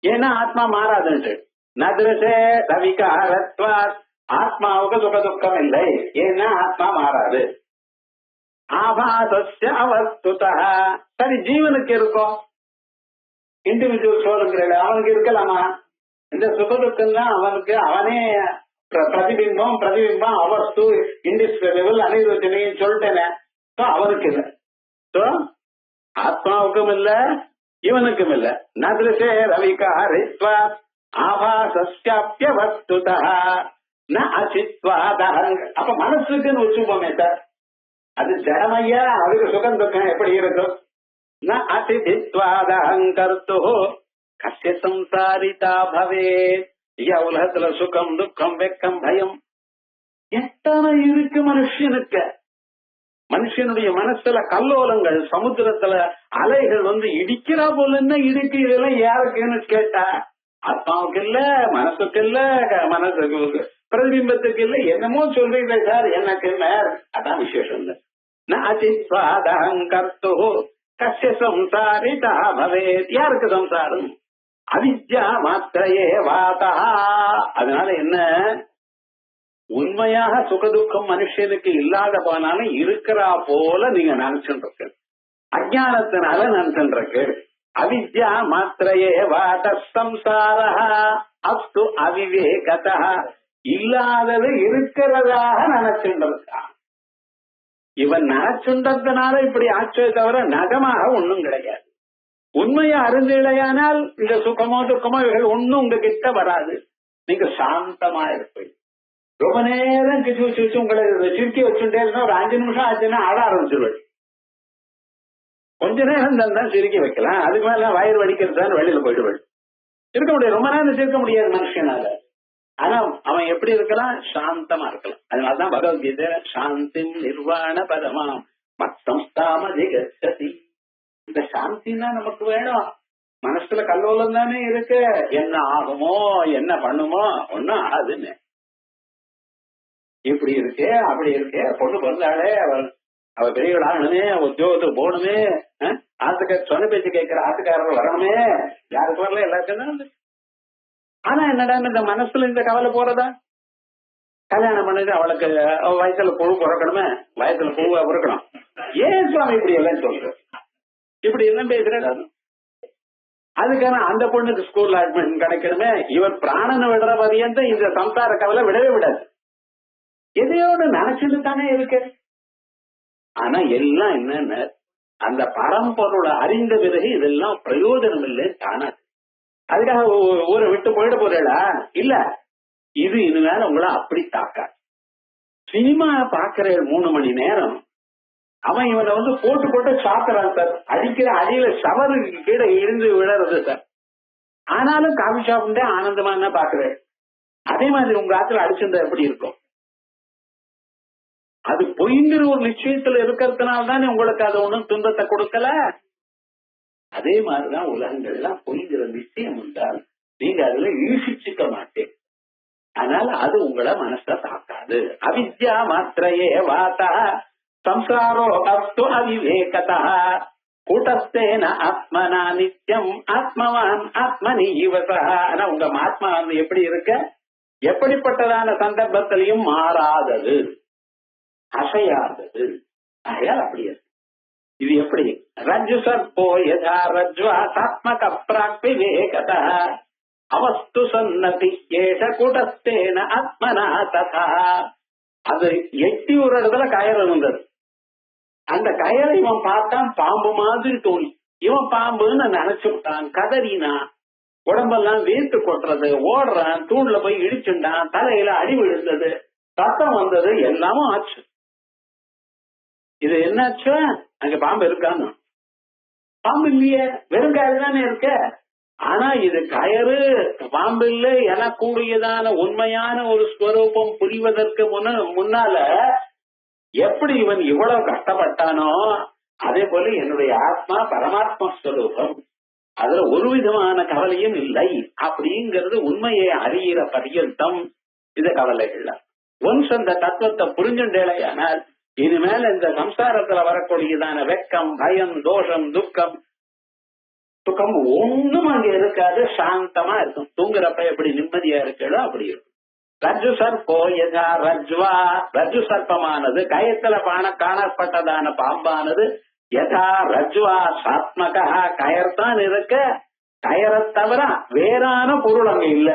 ஏன்னா ஆத்மா மாறாதுன்ட்டு. நதிரசே ரவிகாரத்வாத், ஆத்மாவுக்கு சுகதுக்கம் இல்லை, ஏன்னா ஆத்மா மாறாது. ஆபாசஸ்ய அவஸ்துதா. சரி, ஜீவனுக்கு இருக்கும், இண்டிவிஜுவல் சோலுங்கிற அவனுக்கு இருக்கலாமா? இந்த சுகதுக்கம் தான் அவனுக்கு, அவனே பிரதிபிம்பம் அவஸ்து இன்டிஸ்பிரபிள் அனிர்வச்சனையும் சொல்லிட்டேனே. அவனுக்கு இல்லை, ஆத்மாவுக்கும் இல்ல இவனுக்கும் இல்ல. நதிரசே ரவிகாரித்வாத் ஆபாசஸ்யாப்யவஸ்துதா ந அசித்வாதஹங். அப்ப மனசுக்குன்னு வச்சுப்போமே சார், அது ஜடமையா, அதுக்கு சுகம் துக்கம் எப்படி இருக்கும்? ந அசித்வாதஹங்கர்த்து கஸ்ய சம்சாரிதா பவேத். உலகத்துல சுகம் துக்கம் வெக்கம் பயம் எத்தனை இருக்கு மனுஷனுக்கு. மனுஷனுடைய மனசுல கல்லோலங்கள், சமுத்திரத்துல அலைகள் இடிக்கிறா போல இடிக்கு. இதெல்லாம் யாருக்குன்னு கேட்டா ஆத்மாவுக்கு இல்ல, மனசுக்கு இல்ல, மனசுக்கு பிரதிபிம்பத்துக்கு இல்ல, என்னமோ சொல்றீங்க சார், எனக்கு மேர். அதான் விசேஷம். கர்த்து கஸ்ய சம்சாரிதா பவேத். யாருக்கு சம்சாரம்? அவித்யா மாத்திரையே வாதா. அதனால என்ன, உண்மையாக சுகதுக்கம் மனுஷனுக்கு இல்லாத போனாலும் இருக்கிறா போல நீங்க நினைச்சுட்டு, அஜானத்தினால நினைச்சுட்டு. அவித்யா மாத்திரையே வாத சம்சார அஸ்து அவிவேகதா. இல்லாதது இருக்கிறதாக நினைச்சுட்டு. இவன் நினைச்சுண்டதுனால இப்படி ஆச்சே தவிர நகமாக ஒண்ணும் கிடையாது. உண்மையை அறிந்தீடையானால் இந்த சுகமோ துக்கமோ இவைகள் ஒண்ணும் உங்ககிட்ட வராது. நீங்க சாந்தமா இருப்பீங்க. ரொம்ப நேரம் கிச்சு உங்களை சிரிக்கி வச்சுட்டே இருந்தா ஒரு 5 நிமிஷம் ஆச்சுன்னா ஆட ஆரம்பிச்சிருவேன். கொஞ்ச நேரம் தான் சிரிக்கி வைக்கலாம், அதுக்கு மேல வயிறு வடிக்கிறதுதான் வெளியில போயிடுவேன். இருக்க முடியாது, ரொம்ப நேரம் சிரிக்க முடியாது மனுஷனால. ஆனா அவன் எப்படி இருக்கலாம்? சாந்தமா இருக்கலாம். அதனாலதான் பகவத்கீதை சாந்தி நிர்வாண பரமாம் மத்தம்ஸ்தாமதிகதி. இந்த சாந்தின்னா நமக்கு வேணும். மனசுல கல்லோலம் தானே இருக்கு. என்ன ஆகுமோ என்ன பண்ணுமோ ஒன்னும் ஆகுதுன்னு இப்படி இருக்கே அப்படி இருக்கே. பொண்ணு பிறந்தாலே அவ பெரியவள் ஆகணுமே, உத்தியோகத்துக்கு போகணுமே, ஆத்துக்கார சொன்ன பேச்சு கேட்கிற ஆத்துக்காரர்கள் வரணுமே. யாருக்கு வரல, எல்லாருக்கும் தான். ஆனா என்னடா இந்த மனசுல இந்த கவலை போறதா? கல்யாணம் பண்ணிட்டு அவளுக்கு வயசுல புழு பிறக்கணுமே, வயசுல புழுவா பிறக்கணும். ஏன் சுவாமி இப்படி எல்லாம் சொல்ற, இப்படி எல்லாம் பேசுற? அதுக்கான அந்த பொண்ணுக்கு ஸ்கூல்ல அட்மிஷன் கிடைக்கணுமே. இவர் பிராணனை விடுற பதியந்த இந்த சம்சார கவலை விடவே விடாது. எதையோடு நினைச்சுட்டு தானே இருக்கு. ஆனா எல்லாம் என்னன்னு அந்த பரம்பொருளை அறிந்த பிறகு இதெல்லாம் பிரயோஜனம் இல்லை தானா. அதுக்காக ஊரை விட்டு போயிட போறா இல்ல. இது இனிமேல உங்களை அப்படி தாக்காது. சினிமா பாக்குற 3 மணி நேரம் அவன் இவனை போட்டு சாப்பிடறான் சார். அடிக்கிற அடியில சவருக்கு கீழே இருந்து விழறது சார். ஆனாலும் காபி ஷாப்ல ஆனந்தமா என்ன பாக்குறேன். அதே மாதிரி உங்க ஆத்துல அடிச்சிருந்தா எப்படி இருக்கும்? அது பொய்ங்கிற ஒரு நிச்சயத்துல இருக்கிறதுனால்தானே உங்களுக்கு அது ஒண்ணும் துன்பத்தை கொடுக்கல. அதே மாதிரிதான் உலகங்கள்லாம் பொய்ங்கிற நிச்சயம் உண்டால் நீங்க அதுல ஈசிச்சுக்க மாட்டேன். அதனால அது உங்களை மனசை தாக்காது. அவித்யா மாத்திரையே வாதா சம்சாரோ அஸ்து அவிவேகதா கூட்டஸ்தேன ஆத்மனா நித்தியம் ஆத்மவான் ஆத்மனி இவசா. ஆனா உங்க ஆத்மா எப்படி இருக்க? எப்படிப்பட்டதான சந்தர்ப்பத்திலையும் மாறாதது, அசையாதது. ஆகையால் அப்படியே இது எப்படி ரஜ்ஜு சர்ப்போ யதா ரஜ்வா சாத்மக பிராக் விவேகதா அவஸ்து சன்னதி ஏஷ குடஸ்தேன ஆத்மனா ததா. அது எட்டி ஒரு இடத்துல கயறு இருந்தது. அந்த கயரை இவன் பார்த்தான், பாம்பு மாதிரி தோணி. இவன் பாம்புன்னு நினைச்சுட்டான், கதறினா, உடம்பெல்லாம் வேர்த்து கொட்டுறது, ஓடுறான், தூண்ல போய் இடிச்சுட்டான், தலையில அடி விழுந்தது, ரத்தம் வந்தது, எல்லாமும் ஆச்சு. இது என்னாச்சு? அங்க பாம்பு இருக்கான்னு. பாம்பு இல்லையே, வெறும் கயிறு தானே இருக்க. ஆனா இது கயறு, பாம்பு இல்லை என கூடியதான உண்மையான ஒரு ஸ்வரூபம் புரிவதற்கு முன்னால எப்படி இவன் இவ்வளவு கஷ்டப்பட்டானோ அதே போல என்னுடைய ஆத்மா பரமாத்மா ஸ்வரூபம், அதுல ஒரு விதமான கவலையும் இல்லை அப்படிங்கிறது உண்மையை அறிகிற பரியந்தம் இந்த கவலைகள். ஒன்ஸ் அந்த தத்துவத்தை புரிஞ்சுட்டேலையானால் இனிமேல் இந்த சம்சாரத்துல வரக்கூடியதான வெக்கம், பயம், தோஷம், துக்கம், சுகம் ஒண்ணும் அங்க இருக்காது. சாந்தமா இருக்கும். தூங்குறப்ப எப்படி நிம்மதியா இருக்கோ அப்படி இருக்கும். ரஜ்ஜு சர்ப்போ யதா ரஜ்வா, ரஜ்ஜு சர்ப்பமானது கயத்துல காணப்பட்டதான பாம்பானது யதா ரஜ்வா சாத்மகா, கயர்தான் இருக்க. கயரை தவிர வேறான பொருள் அங்க இல்ல.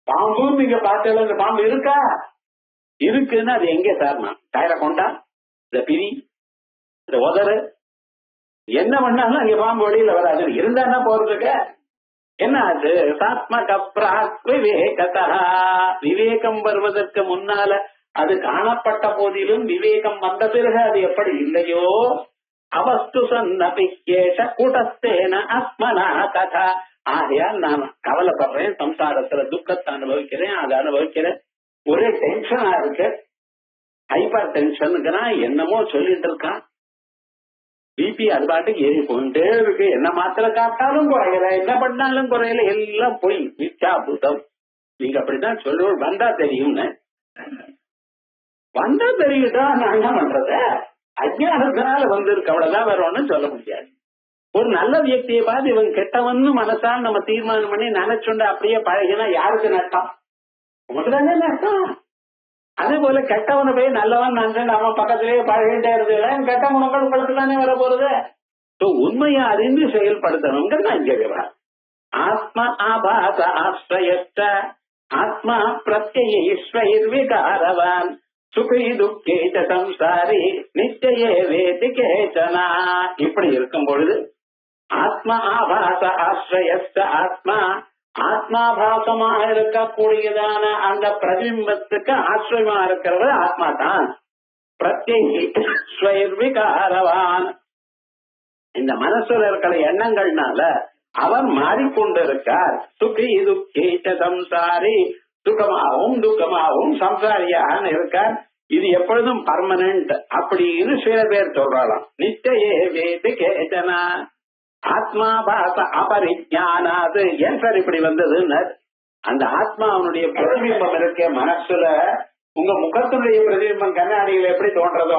பாம்பு நீங்க பார்த்தால இந்த பாம்பு இருக்கா? இருக்குன்னு அது எங்க சார்? நான் கயரை கொண்டா, இந்த பிரி, இந்த உதறு என்ன பண்ணாலும் அங்க பாம்பு வழியில வராது. இருந்தா போறதுக்கு என்ன அது? சாத்மக பிராக் விவேகதா, விவேகம் வருவதற்கு முன்னால அது காணப்பட்ட போதிலும் விவேகம் வந்த பிறகு அது எப்படி இல்லையோ அவஸ்து சன்னபிக்கேஷ கூட்டஸ்தேன ஆத்மனா ததா. ஆகையால் நான் கவலைப்படுறேன், சம்சாரத்துல துக்கத்தை அனுபவிக்கிறேன், அதை அனுபவிக்கிறேன், ஒரே டென்ஷனா இருக்கு. ஹைப்பர் டென்ஷனுக்குன்னா என்னமோ சொல்லிட்டு இருக்கான். பிபி அது பாட்டுக்கு ஏறி போயிட்டே இருக்கு. என்ன மாத்திரை காட்டாலும் குறையல, என்ன பண்ணாலும் குறையல, எல்லாம் போய் மிச்சாபூதம். நீங்க அப்படிதான் சொல்லுவோம். வந்தா தெரியும்னு, வந்தா தெரியுதா? நான் என்ன பண்றத? அஜ்ஞானத்தினால வந்திருக்கு, அவ்வளவுதான். வேற ஒண்ணும் சொல்ல முடியாது. ஒரு நல்ல வியக்தியை பார்த்து இவன் கெட்டவன்னு மனசால் நம்ம தீர்மானம் பண்ணி நினைச்சுண்டு அப்படியே பழகினா யாருக்கு நஷ்டம்? உமக்குதானே நஷ்டம். அதே போல கெட்டவனை போய் நல்லவன் நன்றன் அவன் பக்கத்திலேயே பழகிட்டே இருந்தது, கெட்ட குணங்கள் உங்களுக்கு தானே வர போறது. உண்மையை அறிந்து செயல்படுத்தணுங்கிறது நான் இங்க விவரம். ஆத்மா ஆபாச ஆஸ்ரயத்த ஆத்மா பிரத்யேஸ்வர்விகாரவான் சுகி துக்கே சம்சாரி நிச்சயே வேதி கேச்சனா. இப்படி இருக்கும் பொழுது ஆத்மா ஆபாச ஆஸ்ரயத்த ஆத்மா, ஆத்மாபாசமாக இருக்கக்கூடியதான அந்த பிரதிபிம்பத்துக்கு ஆசிரியமா இருக்கிறது ஆத்மா தான். பிரத்யேஸ்வர்விகாரவான், இந்த மனசுல இருக்கிற எண்ணங்கள்னால அவன் மாறிக்கொண்டிருக்கார். சுகி துக்கேச்ச சம்சாரி, சுகமாகவும் துக்கமாகவும் சம்சாரியாக இருக்கார். இது எப்பொழுதும் பர்மனன்ட் அப்படின்னு சில பேர் சொல்றாளாம். நிச்சயே வேதி கேச்சனா ஆத்மாபாச அபரிஜானாது. ஏன் சார் இப்படி வந்ததுன்னு, அந்த ஆத்மா அவனுடைய பிரதிபிம்பம் இருக்க மனசுல, உங்க முகத்துடைய பிரதிபிம்பம் கண்ணாடியில எப்படி தோன்றதோ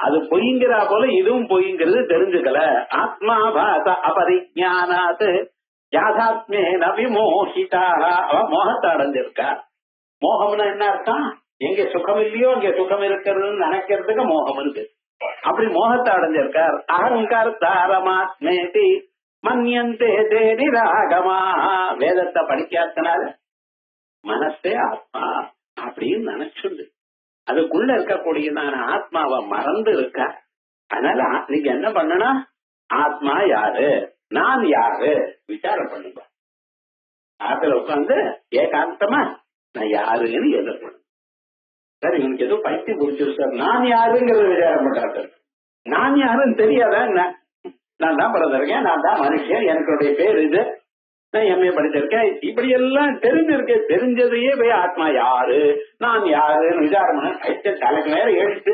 அது பொய்ங்கிறா போல இதுவும் பொய்ங்கிறது தெரிஞ்சுக்கல. ஆத்மாபாச அபரிஜானாது யாதாத்மே நவிமோகிதாக, அவன் மோகத்தை அடைஞ்சிருக்கா. மோகம்னா என்ன அர்த்தம்? எங்க சுகம் இல்லையோ அங்க சுகம் இருக்கிறதுன்னு நினைக்கிறதுக்கு மோகம் இருக்கு. அப்படி மோகத்தை அடைஞ்சிருக்கார். அகங்காரமாத்மேதி மன்யந்தே தேடி ராகமா, வேதத்தை படிக்காதனால மனசே ஆத்மா அப்படின்னு நினைச்சுண்டு அதுக்குள்ள இருக்கக்கூடியதான ஆத்மாவை மறந்து இருக்க. அதனால நீங்க என்ன பண்ணணும்? ஆத்மா யாரு, நான் யாரு விசாரம் பண்ணுங்க. அதுல உட்காந்து ஏகாந்தமா நான் யாருன்னு எதிர்ப்பு. சார் இவனுக்கு ஏதோ பைத்தியம் பிடிச்சிரு சார், நான் யாருங்கிறத விசாரம் பண்றாரு. நான் யாருன்னு தெரியாதா? நான் தான் பிறந்திருக்கேன், நான் தான் மனுஷன், எனக்குடைய பேர் இது, நான் எம்ஏ படிச்சிருக்கேன், இப்படி எல்லாம் தெரிஞ்சிருக்கேன். தெரிஞ்சதையே போய் ஆத்மா யாரு, நான் யாருன்னு விசாரம் பண்ண பைத்தியம் தலைக்கு நேரம் எழுத்து.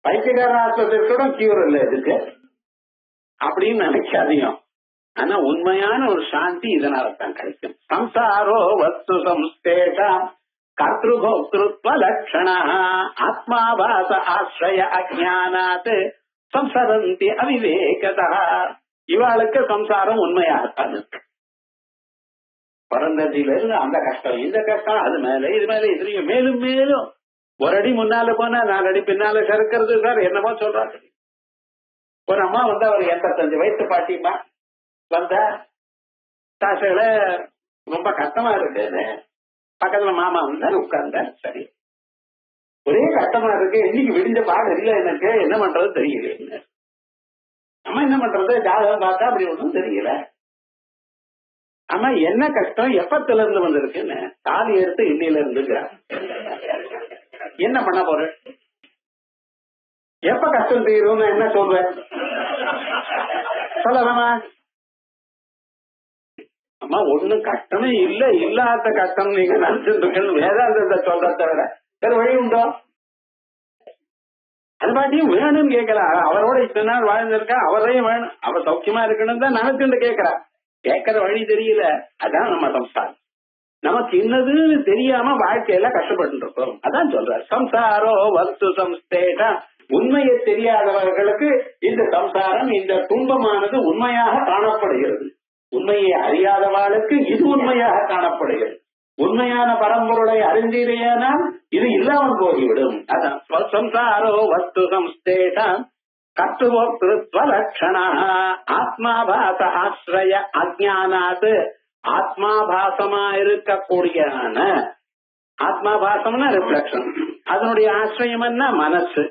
பைத்தியக்கார ஆஸ்பத்திரியோட கியூர் இல்லை இதுக்கு அப்படின்னு நினைக்காதீங்க. ஆனா உண்மையான ஒரு சாந்தி இதனால தான் கிடைக்கும். சம்சாரோ வஸ்து சம்ஸ்தேஷம் கர்த்ருபோக்திருத்வ லட்சணா ஆத்மாபாச ஆஸ்ரய அஜ்ஞானாத் சம்சரந்தி அவிவேகதா. இவாளுக்கு சம்சாரம் உண்மையாகத்தான் இருக்கு. பிறந்ததில இருந்து அந்த கஷ்டம் இந்த கஷ்டம் அது மேல இது மேல இதுலயும் மேலும் மேலும் ஒரு அடி முன்னால போனா 4 அடி பின்னால சறுக்கிறது சார் என்னமோ சொல்றாங்க. ஒரு அம்மா வந்து அவர் 85 வயசு பாட்டிமா வந்த தாசையில ரொம்ப கஷ்டமா இருக்குன்னு பக்கத்துல மாமா வந்து உட்கார்ந்தார். சரி ஒரே கஷ்டமா இருக்கு இன்னைக்கு விடிஞ்ச பாடு இல்லை எனக்கு என்ன பண்றது தெரியல. அம்மா என்ன பண்றது ஜாதகம் பார்த்தா அப்படி ஒன்றும் தெரியல. ஆமா என்ன கஷ்டம் எப்பத்துல இருந்து வந்திருக்குன்னு தாலி எடுத்து இன்னில இருந்துங்கிறான். என்ன பண்ண போற எப்ப கஷ்டம் தீரும் என்ன சொல்வேன் சொல்லலாமா? அம்மா ஒண்ணு கஷ்டமே இல்ல இல்லாத கஷ்டம் நீங்க நினைச்சிட்டு இருக்கணும் வேதாந்தத்தை சொல்ற தவிர வேற வழி உண்டோ? அது பாட்டியும் வேணும்னு கேட்கல. அவரோட இத்தனை நாள் வாழ்ந்திருக்கா அவரையும் வேணும் அவர் சௌக்கியமா இருக்கணும் தான் நினைச்சுட்டு கேட்கிறா. கேட்கற வழி தெரியல. அதான் நம்ம சம்சாரம். நமக்கு இன்னதுன்னு தெரியாம வாழ்க்கையில கஷ்டப்பட்டு இருக்கோம். அதான் சொல்ற சம்சாரோ வஸ்து சம்ஸ்தேஷா. உண்மையை தெரியாதவர்களுக்கு இந்த சம்சாரம் இந்த துன்பமானது உண்மையாக காணப்படுகிறது. உண்மையை அறியாதவர்களுக்கு இது உண்மையாக காணப்படுகிறது. உண்மையான பரம்பொருளை அறிந்தீரையானால் இது இல்லாமல் போய்விடும். அதான் சம்சாரோ வஸ்து சம்ஸ்தேஷா கர்த்துவோக்திருத்வலக்ஷணா ஆத்மாபாச ஆஸ்ரய அஜ்ஞானாத். ஆத்மாபாசமா இருக்கக்கூடியதான ஆத்மாபாசம்னா ரிஃப்ளெக்ஷன். அதனுடைய ஆசிரியம் என்ன மனசு.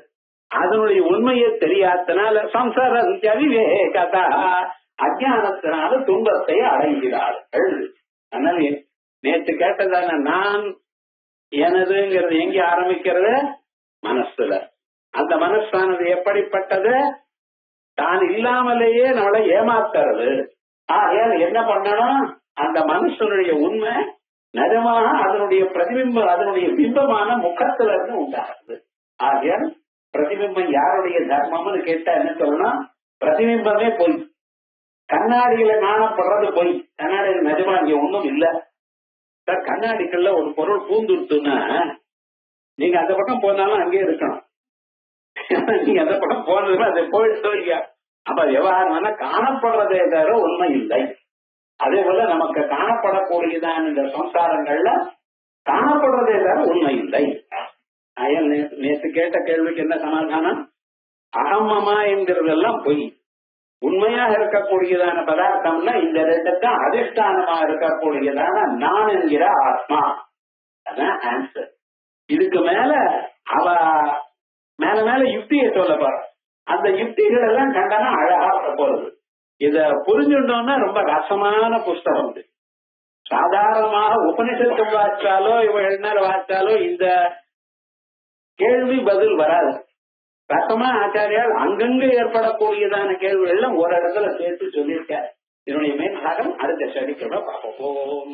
அதனுடைய உண்மையை தெரியாதனால சம்சாரம் அவிவேகதா அஜ்ஞானத்தினால துன்பத்தை அடைகிறார்கள். அதனால நேற்று கேட்டதான நான் எனதுங்கிறது எங்க ஆரம்பிக்கிறது மனசுல. அந்த மனசானது எப்படிப்பட்டது தான் இல்லாமலேயே நம்மளை ஏமாத்துறது. ஆகையால் என்ன பண்ணணும் அந்த மனுஷனுடைய உண்மை நிஜமாக அதனுடைய பிரதிபிம்பம் அதனுடைய பிம்பமான முகத்துல இருந்து உண்டாகிறது. ஆகையால் பிரதிபிம்பம் யாருடைய தர்மம்னு கேட்டா என்ன சொல்லணும் பிரதிபிம்பமே பொய். கண்ணாடியில காணப்படுறது பொய். கண்ணாடியில் நிஜமா இங்க ஒண்ணும் இல்ல. கண்ணாடிக்குள்ள ஒரு பொருள் பூந்துட்டுன்னா நீங்க அந்த பக்கம் போனாலும் அங்கே இருக்கணும். நீங்க அந்த பக்கம் போனதுமே அதை போயிட்டு இல்லையா. அப்ப விவகாரம்னா காணப்படுறதே தவிர உண்மை இல்லை. அதே போல நமக்கு காணப்படக்கூடியதான் இந்த சம்சாரங்கள்ல காணப்படுறதே தவிர உண்மை இல்லை. நேற்று கேட்ட கேள்விக்கு என்ன சமாதானம்? அகமமா என்கிறதெல்லாம் பொய். உண்மையாக இருக்கக்கூடியதான பதார்த்தம்னா இந்த ரெண்டுத்தான் அதிஷ்டானமா இருக்கக்கூடியதான நான் என்கிற ஆத்மா. அதான் ஆன்சர். இதுக்கு மேல அவ மேல மேல யுக்தியை சொல்ல போற. அந்த யுக்திகள் எல்லாம் கண்டனா அழகா போறது. இத புரிஞ்சுட்டோம்னா ரொம்ப ரசமான புஸ்தகம். சாதாரணமாக உபனிஷத்து வாசிச்சாலோ இவள் வாசிச்சாலோ இந்த கேள்வி பதில் வராது. ரசமா ஆச்சாரியால் அங்கங்க ஏற்படக்கூடியதான கேள்விகள் எல்லாம் ஒரு இடத்துல சேர்த்து சொல்லியிருக்காரு. இதனுடைய மேல் பாகம் அடுத்த ஸ்டடிக்கோட பார்ப்போம்.